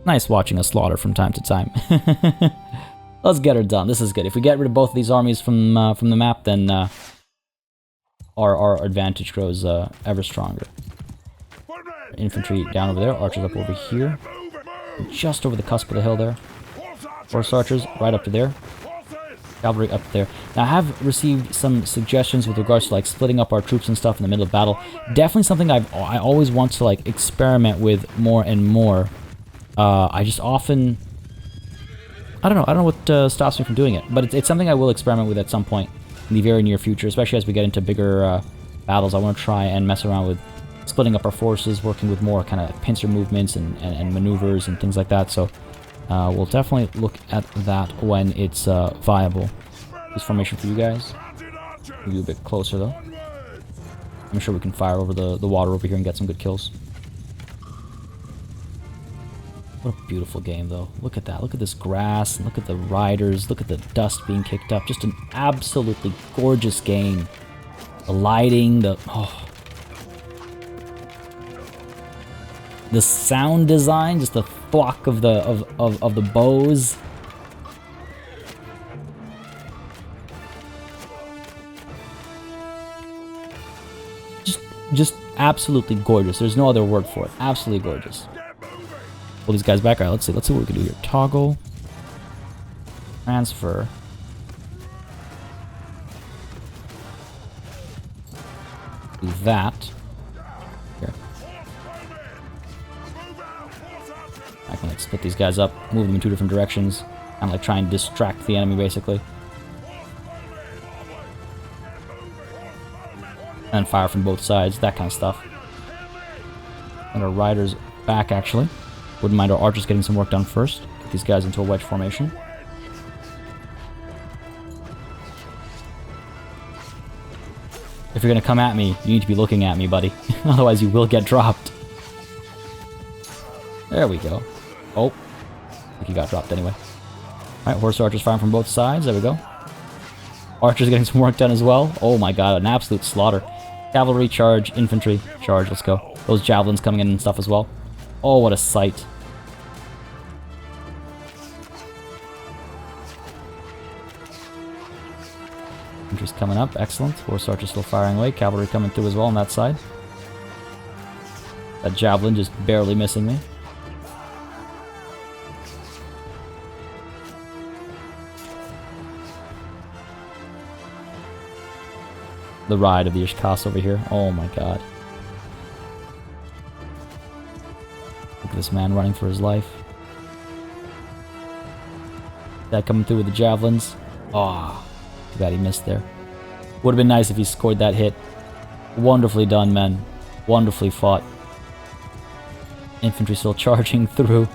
A: Nice watching us slaughter from time to time. Let's get her done. This is good. If we get rid of both of these armies from the map, then our advantage grows ever stronger. Infantry down over there, archers up over here. Just over the cusp of the hill there. Horse archers right up to there. Cavalry up there. Now, I have received some suggestions with regards to like splitting up our troops and stuff in the middle of battle. Definitely something I always want to like experiment with more and more. I just often... I don't know what stops me from doing it, but it's something I will experiment with at some point in the very near future, especially as we get into bigger battles. I want to try and mess around with splitting up our forces, working with more kind of pincer movements and maneuvers and things like that, so we'll definitely look at that when it's viable. This formation for you guys. Maybe a bit closer, though. I'm sure we can fire over the water over here and get some good kills. What a beautiful game, though. Look at that. Look at this grass, and look at the riders, look at the dust being kicked up. Just an absolutely gorgeous game. The lighting, the sound design, just the thwack of the bows. Just absolutely gorgeous. There's no other word for it. Absolutely gorgeous. Pull these guys back. Alright, let's see what we can do here. Toggle. Transfer. Do that. Here. I can like split these guys up, move them in 2 different directions, and like try and distract the enemy basically. And fire from both sides, that kind of stuff. And our riders back actually. Wouldn't mind our archers getting some work done first. Get these guys into a wedge formation. If you're gonna come at me, you need to be looking at me, buddy. Otherwise you will get dropped. There we go. Oh. I think he got dropped anyway. Alright, horse archers firing from both sides. There we go. Archers getting some work done as well. Oh my god, an absolute slaughter. Cavalry charge, infantry charge, let's go. Those javelins coming in and stuff as well. Oh, what a sight. Infantry's coming up, excellent. Horse archers still firing away. Cavalry coming through as well on that side. That javelin just barely missing me. The ride of the Castle over here. Oh my god. Look at this man running for his life. That coming through with the javelins. Ah, too bad he missed there. Would have been nice if he scored that hit. Wonderfully done, men. Wonderfully fought. Infantry still charging through.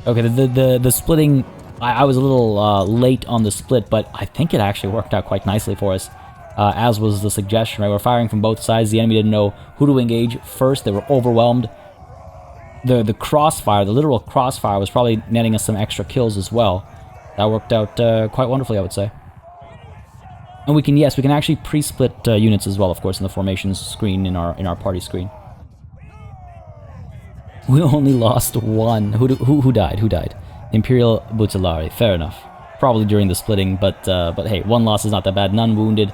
A: Okay, the splitting... I was a little late on the split, but I think it actually worked out quite nicely for us. As was the suggestion, right? We're firing from both sides. The enemy didn't know who to engage first. They were overwhelmed. The crossfire, the literal crossfire, was probably netting us some extra kills as well. That worked out quite wonderfully, I would say. And we can actually pre-split units as well, of course, in the formations screen in our party screen. We only lost one. Who died? Who died? Imperial Butilari. Fair enough. Probably during the splitting, but hey, one loss is not that bad. None wounded.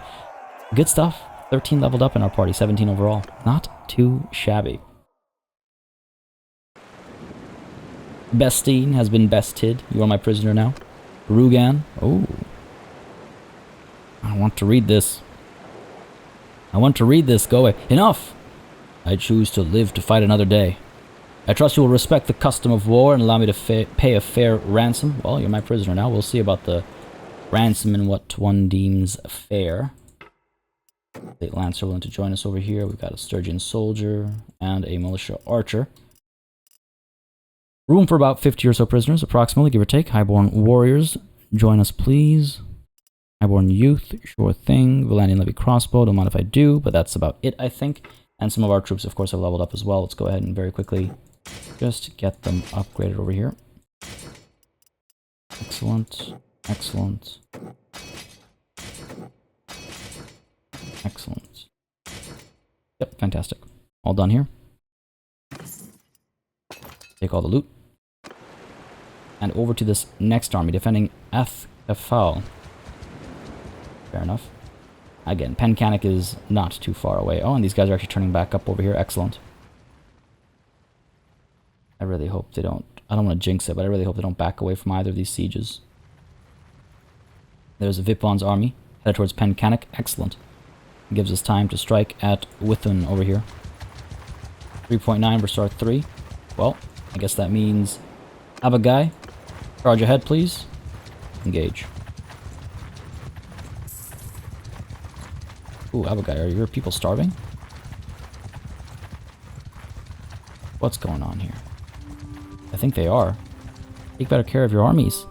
A: Good stuff. 13 leveled up in our party, 17 overall. Not too shabby. Bestine has been bested. You are my prisoner now. Rugan. Oh. I want to read this. I want to read this. Go away. Enough! I choose to live to fight another day. I trust you will respect the custom of war and allow me to pay a fair ransom. Well, you're my prisoner now. We'll see about the ransom and what one deems fair. State Lancer willing to join us over here. We've got a Sturgeon Soldier and a Militia Archer. Room for about 50 or so prisoners, approximately, give or take. Highborn Warriors, join us, please. Highborn Youth, sure thing. Valandian Levy Crossbow, don't mind if I do, but that's about it, I think. And some of our troops, of course, have leveled up as well. Let's go ahead and very quickly just get them upgraded over here. Excellent. Excellent. Excellent. Yep, fantastic. All done here. Take all the loot. And over to this next army, defending Athkafal. Fair enough. Again, Pencanic is not too far away. Oh, and these guys are actually turning back up over here. Excellent. I really hope they don't... I don't want to jinx it, but I really hope they don't back away from either of these sieges. There's Vipon's army headed towards Penkanik. Excellent. Gives us time to strike at Withun over here. 3.9 versus our 3. Well, I guess that means Abagai. Charge ahead, please. Engage. Ooh, Abagai, are your people starving? What's going on here? I think they are. Take better care of your armies.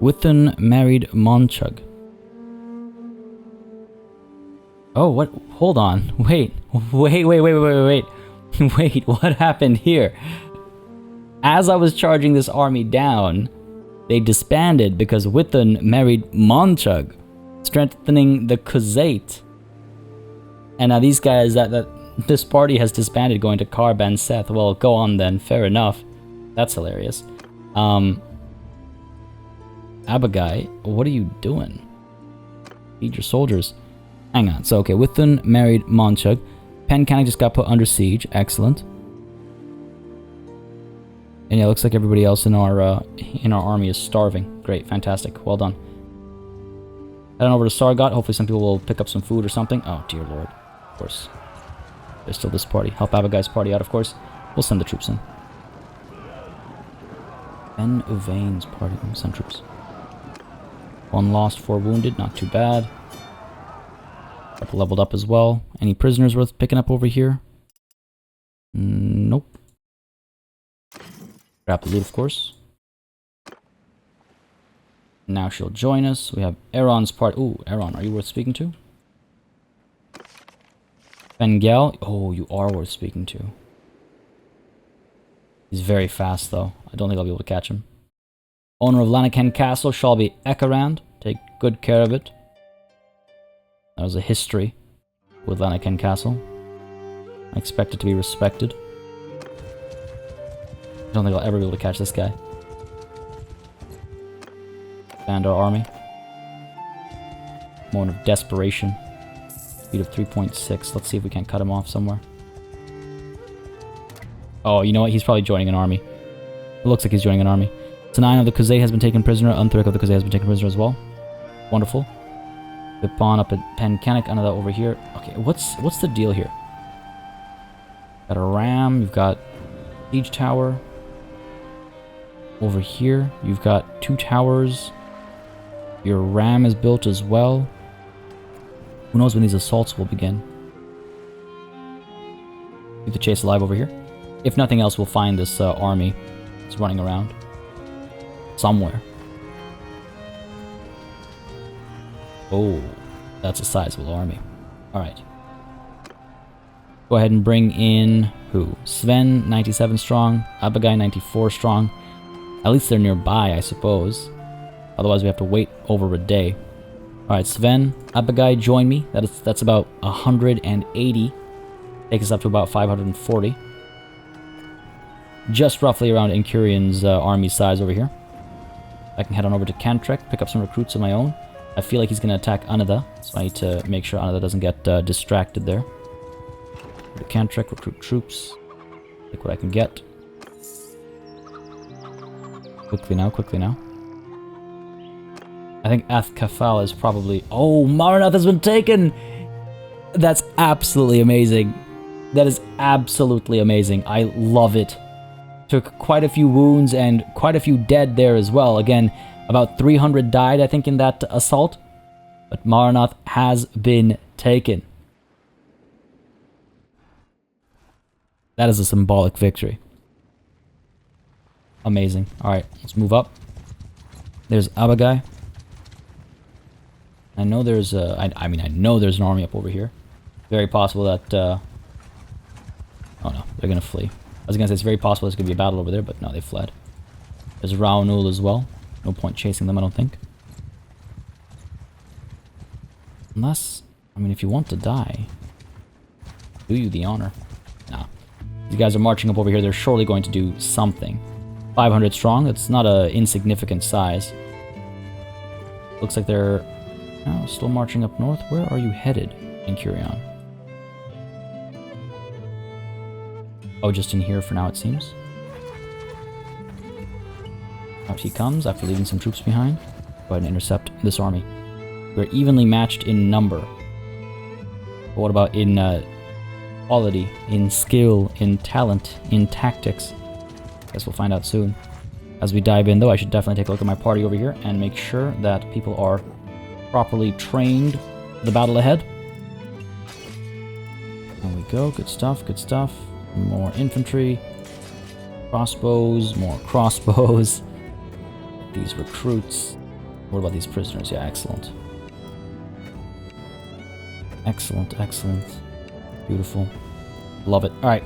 A: Withun married Monchug. Oh, what? Hold on. Wait, wait. Wait, what happened here? As I was charging this army down, they disbanded because Withun married Monchug, strengthening the Khuzait. And now these guys, this party has disbanded going to Karban Seth. Well, go on then. Fair enough. That's hilarious. Abagai, what are you doing? Feed your soldiers. Hang on. So, okay, Withun married Monchug. Penkanik just got put under siege. Excellent. And yeah, looks like everybody else in our army is starving. Great, fantastic. Well done. Head on over to Sargot. Hopefully some people will pick up some food or something. Oh, dear lord. Of course. There's still this party. Help Abagai's party out, of course. We'll send the troops in. Ben Uvain's party. We'll send troops. 1 lost, 4 wounded. Not too bad. Couple leveled up as well. Any prisoners worth picking up over here? Nope. Grab the loot, of course. Now she'll join us. We have Aaron's party. Ooh, Aaron, are you worth speaking to? Bengal. Oh, you are worth speaking to. He's very fast, though. I don't think I'll be able to catch him. Owner of Lanaken Castle shall be Ekarand. Take good care of it. That was a history with Lanaken Castle. I expect it to be respected. I don't think I'll ever be able to catch this guy. Expand our army. Moment of desperation. Speed of 3.6. Let's see if we can't cut him off somewhere. Oh, you know what? He's probably joining an army. It looks like he's joining an army. Tanine of the Khuzait has been taken prisoner. Unthric of the Khuzait has been taken prisoner as well. Wonderful. Vipon up at Penkanik. Another over here. Okay, what's the deal here? Got a ram. You've got siege tower. Over here, you've got 2 towers. Your ram is built as well. Who knows when these assaults will begin? Keep the chase alive over here. If nothing else, we'll find this army. It's running around. Somewhere. Oh, that's a sizable army. Alright. Go ahead and bring in who? Sven, 97 strong. Abagai, 94 strong. At least they're nearby, I suppose. Otherwise, we have to wait over a day. Alright, Sven, Abagai, join me. That's about 180. Take us up to about 540. Just roughly around Incurian's army size over here. I can head on over to Cantrek, pick up some recruits of my own. I feel like he's going to attack Anada, so I need to make sure Anada doesn't get distracted there. Go to Cantrek, recruit troops. Take what I can get. Quickly now, quickly now. I think Athkafal is probably... Oh, Maranath has been taken! That's absolutely amazing. That is absolutely amazing. I love it. Took quite a few wounds and quite a few dead there as well. Again, about 300 died, I think, in that assault. But Maranath has been taken. That is a symbolic victory. Amazing. Alright, let's move up. There's Abagai. I know there's I know there's an army up over here. Very possible that oh no, they're gonna flee. I was gonna say it's very possible there's gonna be a battle over there, but no, they fled. There's Raonul as well. No point chasing them, I don't think. Unless, I mean, if you want to die, do you the honor? Nah. These guys are marching up over here. They're surely going to do something. 500 strong. That's not an insignificant size. Looks like they're still marching up north. Where are you headed, Incurion? Oh, just in here for now, it seems. Out he comes after leaving some troops behind. Go ahead and intercept this army. We're evenly matched in number. But what about in quality, in skill, in talent, in tactics? Guess we'll find out soon. As we dive in, though, I should definitely take a look at my party over here and make sure that people are properly trained for the battle ahead. There we go. Good stuff, good stuff. More infantry. Crossbows, more crossbows. These recruits. What about these prisoners? Yeah, excellent. Excellent, excellent. Beautiful. Love it. Alright.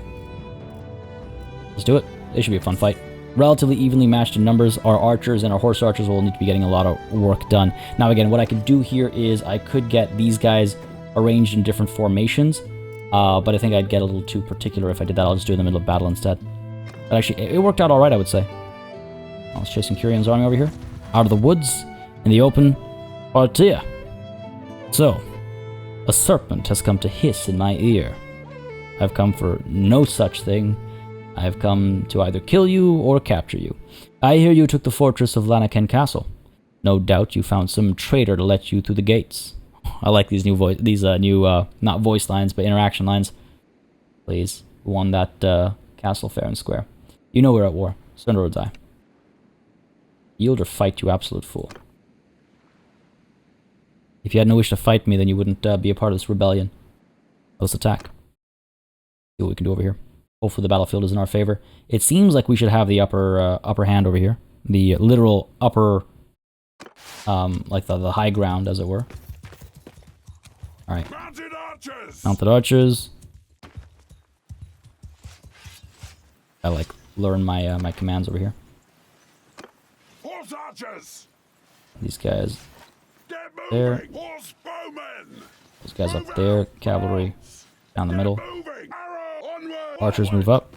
A: Let's do it. It should be a fun fight. Relatively evenly matched in numbers. Our archers and our horse archers will need to be getting a lot of work done. Now again, what I could do here is I could get these guys arranged in different formations. But I think I'd get a little too particular if I did that. I'll just do it in the middle of battle instead. But actually, it worked out alright, I would say. Let's chase Curion's army over here. Out of the woods, in the open, Partia. So, a serpent has come to hiss in my ear. I've come for no such thing. I have come to either kill you or capture you. I hear you took the fortress of Lanaken Castle. No doubt you found some traitor to let you through the gates. I like these new not voice lines, but interaction lines. Please, who won that castle fair and square? You know we're at war. Surrender or die. Yield or fight, you absolute fool. If you had no wish to fight me, then you wouldn't be a part of this rebellion. Let's attack. See what we can do over here. Hopefully the battlefield is in our favor. It seems like we should have the upper hand over here. The literal upper, like the high ground, as it were. Alright.
B: Mounted archers!
A: Mounted archers. I like learn my my commands over here.
B: Horse archers!
A: These guys
B: Get
A: there.
B: moving! Horse bowmen!
A: Those guys up there. Cavalry down the middle.
B: Moving! Arrow onward!
A: Archers move up.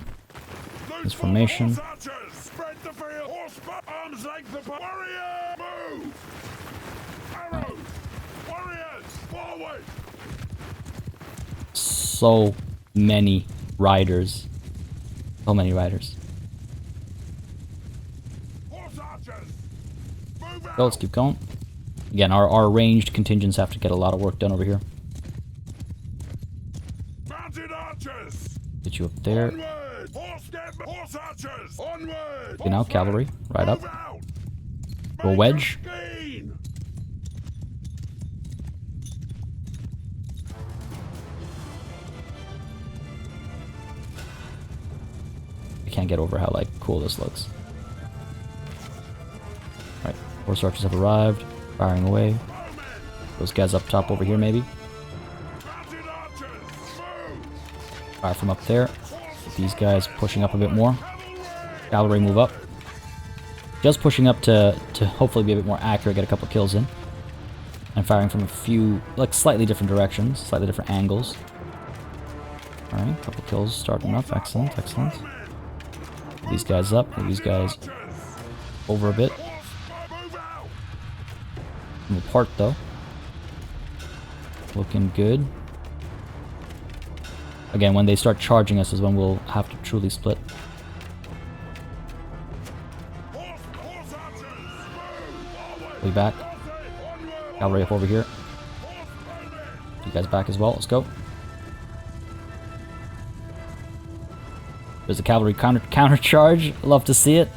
A: This formation.
B: Horse archers! Spread the field! Horse arms like the warrior! Move! Arrows! Warriors! Forward!
A: So many riders. So many riders.
B: Horse archers! Move out!
A: So let's keep going. Again, our ranged contingents have to get a lot of work done over here.
B: Mounted archers!
A: Get you up there.
B: Onward! Horse archers! Onward!
A: Okay, now cavalry. Right up.
B: Move out!
A: Go wedge.
B: Gain!
A: I can't get over how like cool this looks. Right, horse archers have arrived. Firing away. Those guys up top over here, maybe.
B: Mounted archers! Move!
A: Fire from up there. Get these guys pushing up a bit more. Cavalry move up. Just pushing up to hopefully be a bit more accurate, get a couple kills in. And firing from a few, like, slightly different directions, slightly different angles. Alright, a couple kills starting up. Excellent, excellent. Get these guys up. Get these guys over a bit. Move apart, though. Looking good. Again, when they start charging us is when we'll have to truly split. Way back. Cavalry up over here. You guys back as well. Let's go. There's a cavalry counter charge. Love to see it.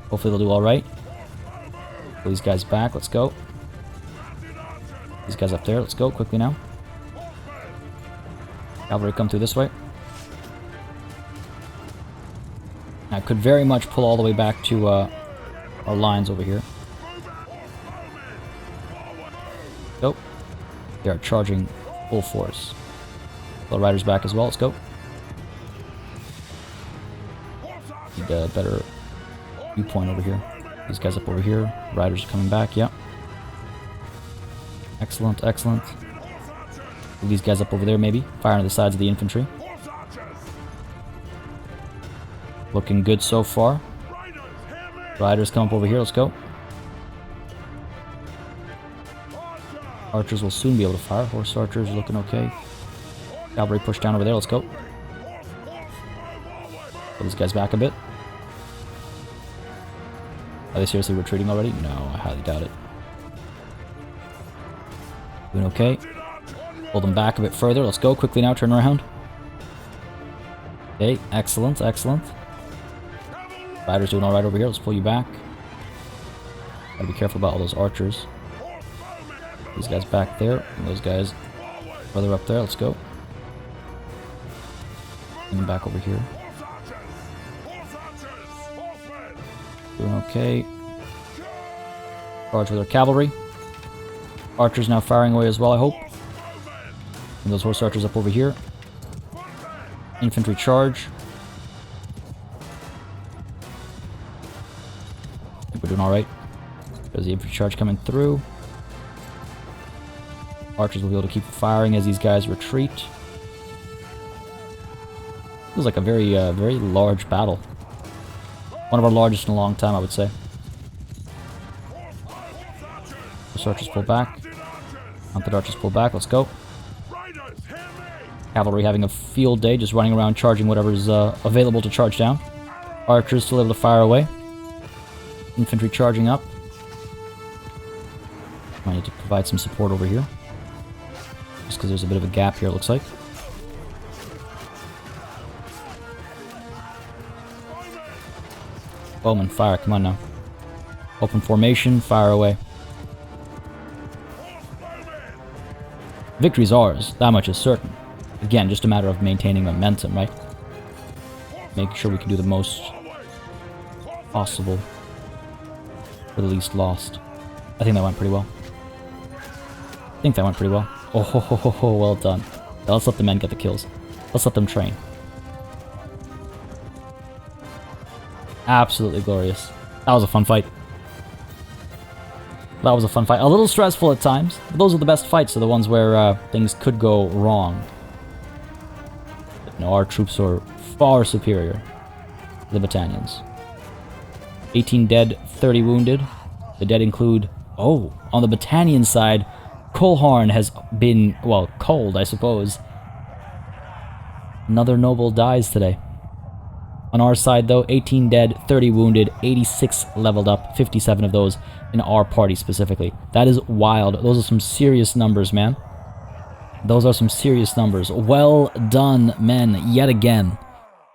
A: Hopefully they'll do all right. Pull these guys back. Let's go. These guys up there. Let's go quickly now. Cavalry come through this way. I could very much pull all the way back to our lines over here. Go. They are charging full force. The riders back as well. Let's go. Need a better viewpoint over here. These guys up over here. Riders are coming back. Yep. Excellent, excellent. Move these guys up over there, maybe. Fire on the sides of the infantry. Looking good so far. Riders come up over here. Let's go. Archers will soon be able to fire. Horse archers are looking okay. Cavalry push down over there. Let's go. Pull these guys back a bit. Are they seriously retreating already? No, I highly doubt it. Doing okay. Pull them back a bit further. Let's go quickly now. Turn around. Okay, excellent, excellent. Riders doing alright over here. Let's pull you back. Gotta be careful about all those archers. These guys back there, and those guys further up there. Let's go. Bring them back over here. Doing okay. Charge with our cavalry. Archers now firing away as well, I hope. And those horse archers up over here. Infantry charge. I think we're doing alright. There's the infantry charge coming through. Archers will be able to keep firing as these guys retreat. Feels like a very large battle. One of our largest in a long time, I would say. Horse archers pull back. Mounted archers pull back. Let's go. Cavalry having a field day, just running around charging whatever's available to charge down. Archers still able to fire away. Infantry charging up. I need to provide some support over here. Just because there's a bit of a gap here, it looks like. Bowman, fire. Come on now. Open formation, fire away. Victory's ours. That much is certain. Again, just a matter of maintaining momentum, right? Making sure we can do the most possible for the least lost. I think that went pretty well. Oh, well done. Now let's let the men get the kills. Let's let them train. Absolutely glorious. That was a fun fight. A little stressful at times, but those are the best fights, are the ones where things could go wrong. But no, our troops are far superior to the Battanians. 18 dead, 30 wounded. The dead include... Oh, on the Battanian side, Colhorn has been, well, cold, I suppose. Another noble dies today. On our side, though, 18 dead, 30 wounded, 86 leveled up, 57 of those in our party specifically. That is wild. Those are some serious numbers, man. Those are some serious numbers. Well done, men, yet again.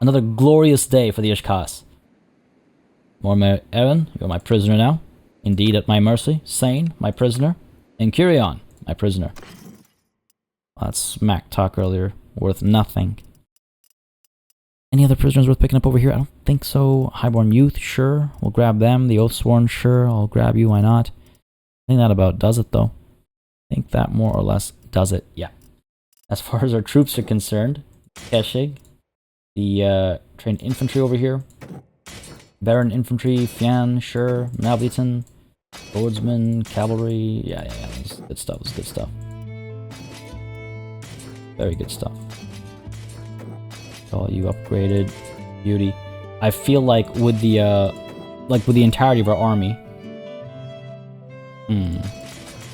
A: Another glorious day for the Ishkas. Mormer Eren, you're my prisoner now. Indeed at my mercy. Sane, my prisoner. And Kyrion, my prisoner. That smack talk earlier, worth nothing. Any other prisoners worth picking up over here? I don't think so. Highborn Youth, sure. We'll grab them. The Oathsworn, sure. I'll grab you, why not? I think that about does it, though. I think that more or less does it, yeah. As far as our troops are concerned, Keshig, the trained infantry over here, Baron infantry, Fian, sure. Mavliton, Lordsman, cavalry, yeah, this is good stuff, Very good stuff. All you upgraded, beauty. I feel like with the entirety of our army,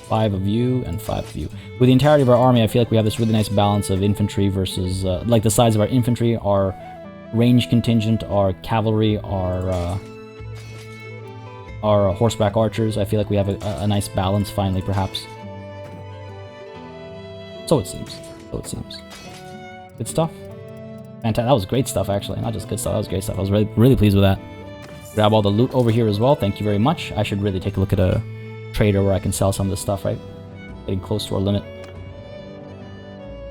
A: 5 of you and 5 of you. With the entirety of our army, I feel like we have this really nice balance of infantry versus, like the size of our infantry, our range contingent, our cavalry, our horseback archers. I feel like we have a nice balance finally, perhaps. So it seems. Good stuff. Fantastic. That was great stuff, actually. Not just good stuff, that was great stuff. I was really pleased with that. Grab all the loot over here as well. Thank you very much. I should really take a look at a trader where I can sell some of this stuff, right? Getting close to our limit.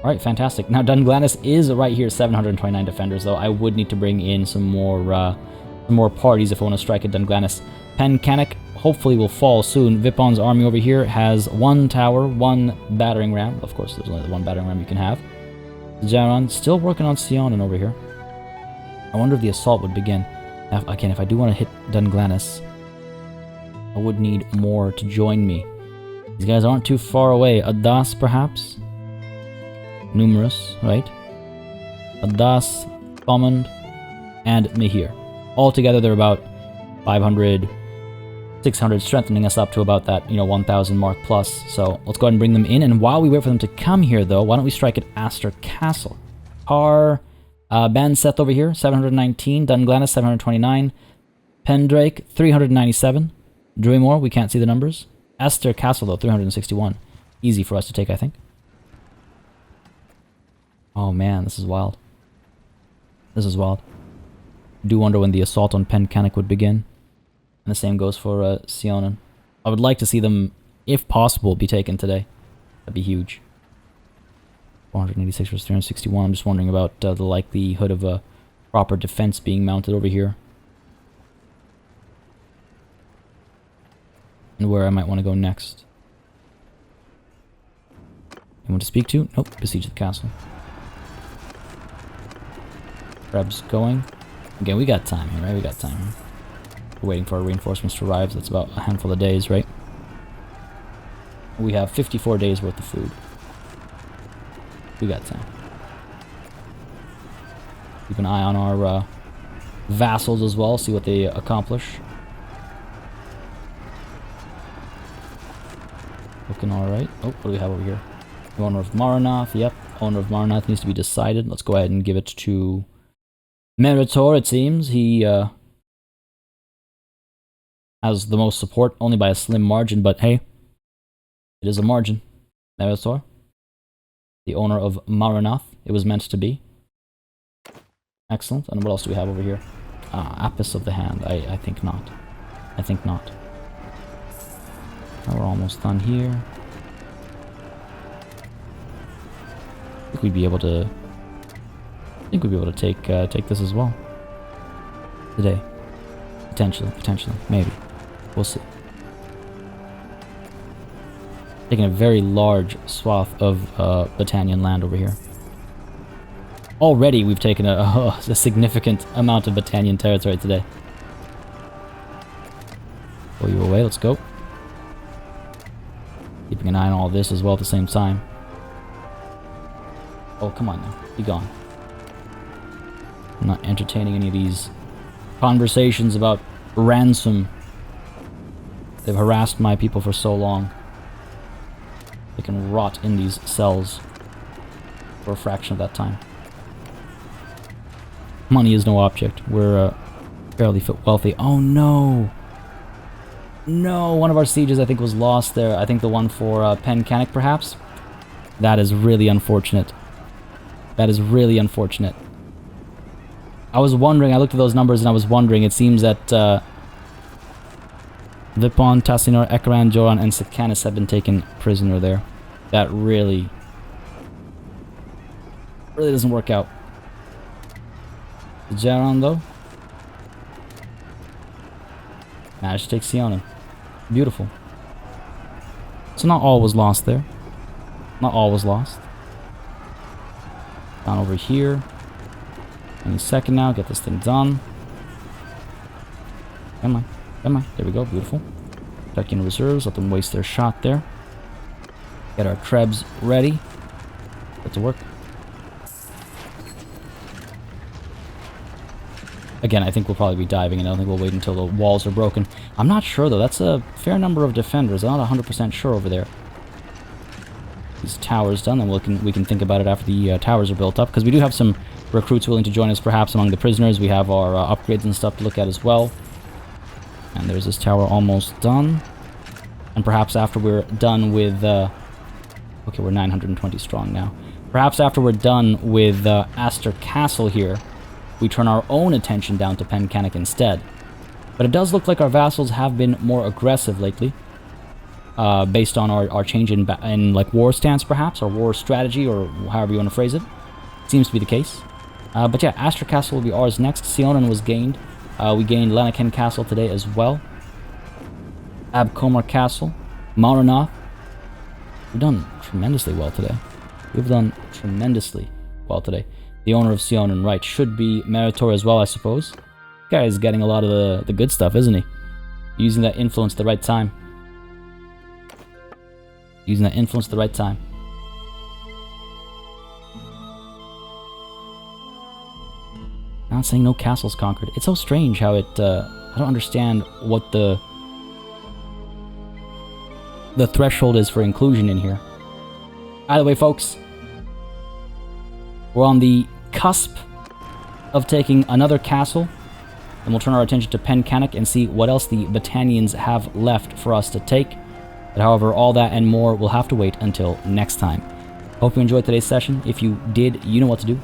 A: Alright, fantastic. Now, Dunglanis is right here, 729 defenders, though. I would need to bring in some more parties if I want to strike at Dunglanis. Pencanik hopefully will fall soon. Vipon's army over here has 1 tower, 1 battering ram. Of course, there's only the 1 battering ram you can have. Jaron still working on Sionin over here. I wonder if the assault would begin. Now, again, if I do want to hit Dunglanis, I would need more to join me. These guys aren't too far away. Adas, perhaps? Numerous, right? Adas, Command, and Mihir. Altogether, they're about 500, 600, strengthening us up to about that, 1,000 mark plus. So let's go ahead and bring them in. And while we wait for them to come here, though, why don't we strike at Astral Castle? Ban Seth over here, 719. Dunglanis, 729. Pendrake, 397. Druimore, we can't see the numbers. Astral Castle, though, 361. Easy for us to take, I think. Oh man, this is wild. This is wild. I do wonder when the assault on Pencanic would begin. And the same goes for Sionen. I would like to see them, if possible, be taken today. That'd be huge. 486 versus 361. I'm just wondering about the likelihood of a proper defense being mounted over here. And where I might want to go next. Anyone to speak to? Nope. Besiege the castle. Krebs going. Again, we got time here, right? We got time here. We're waiting for our reinforcements to arrive. So that's about a handful of days, right? We have 54 days worth of food. We got time. Keep an eye on our vassals as well, see what they accomplish. Looking alright. Oh, what do we have over here? The owner of Maranath. Yep, owner of Maranath needs to be decided. Let's go ahead and give it to Meritor, it seems. He has the most support, only by a slim margin, but hey, it is a margin. Meritor, the owner of Maranath. It was meant to be. Excellent. And what else do we have over here? Apis of the Hand. I think not. I think not. Now we're almost done here. I think we'd be able to. I think we'd be able to take this as well today. Potentially, maybe. We'll see. Taking a very large swath of Battanian land over here. Already, we've taken a significant amount of Battanian territory today. Pull you away. Let's go. Keeping an eye on all this as well at the same time. Oh, come on now. Be gone. I'm not entertaining any of these conversations about ransom. They've harassed my people for so long. They can rot in these cells for a fraction of that time. Money is no object. We're fairly wealthy. Oh no! No, one of our sieges I think was lost there. I think the one for Pencanic perhaps. That is really unfortunate. That is really unfortunate. I was wondering, I looked at those numbers and I was wondering, it seems that Vipon, Tassinor, Ekaran, Joran, and Sikanis have been taken prisoner there. That really doesn't work out. Jaron though managed to take Sionen. Beautiful. So not all was lost there. Not all was lost. Down over here. Any second now, get this thing done. Come on, come on. There we go, beautiful. Checking reserves, let them waste their shot there. Get our Krebs ready. Get to work. Again, I think we'll probably be diving in. I don't think we'll wait until the walls are broken. I'm not sure, though. That's a fair number of defenders. I'm not 100% sure over there. These towers done, and we can think about it after the towers are built up. Because we do have some recruits willing to join us, perhaps, among the prisoners. We have our upgrades and stuff to look at as well. And there's this tower almost done. And perhaps after we're done with... okay, we're 920 strong now. Perhaps after we're done with Astral Castle here, we turn our own attention down to Pencanic instead. But it does look like our vassals have been more aggressive lately. Based on our change in like war stance perhaps, or war strategy, or however you want to phrase it. Seems to be the case. But yeah, Astral Castle will be ours next. Sionen was gained. We gained Lanaken Castle today as well. Abkomar Castle. Maranath. We've done tremendously well today. We've done tremendously well today. The owner of Sionen, right, should be Meritor as well, I suppose. This guy is getting a lot of the good stuff, isn't he? Using that influence at the right time. Using that influence at the right time. Not saying no castles conquered. It's so strange how it, I don't understand what the threshold is for inclusion in here. Either way, folks, we're on the cusp of taking another castle Then we'll turn our attention to Pencannock and see what else the Battanians have left for us to take. But however, all that and more will have to wait until next time. Hope you enjoyed today's session. If you did, you know what to do.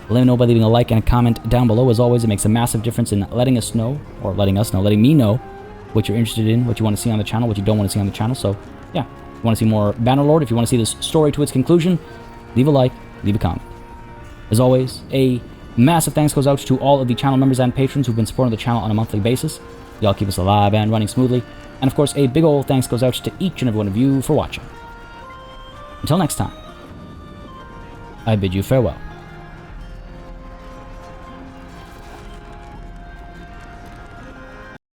A: Let me know by leaving a like and a comment down below. As always, it makes a massive difference in letting me know what you're interested in, what you want to see on the channel, what you don't want to see on the channel. So, yeah, if you want to see more Bannerlord, if you want to see this story to its conclusion, leave a like, leave a comment. As always, a massive thanks goes out to all of the channel members and patrons who've been supporting the channel on a monthly basis. Y'all keep us alive and running smoothly. And of course, a big ol' thanks goes out to each and every one of you for watching. Until next time, I bid you farewell.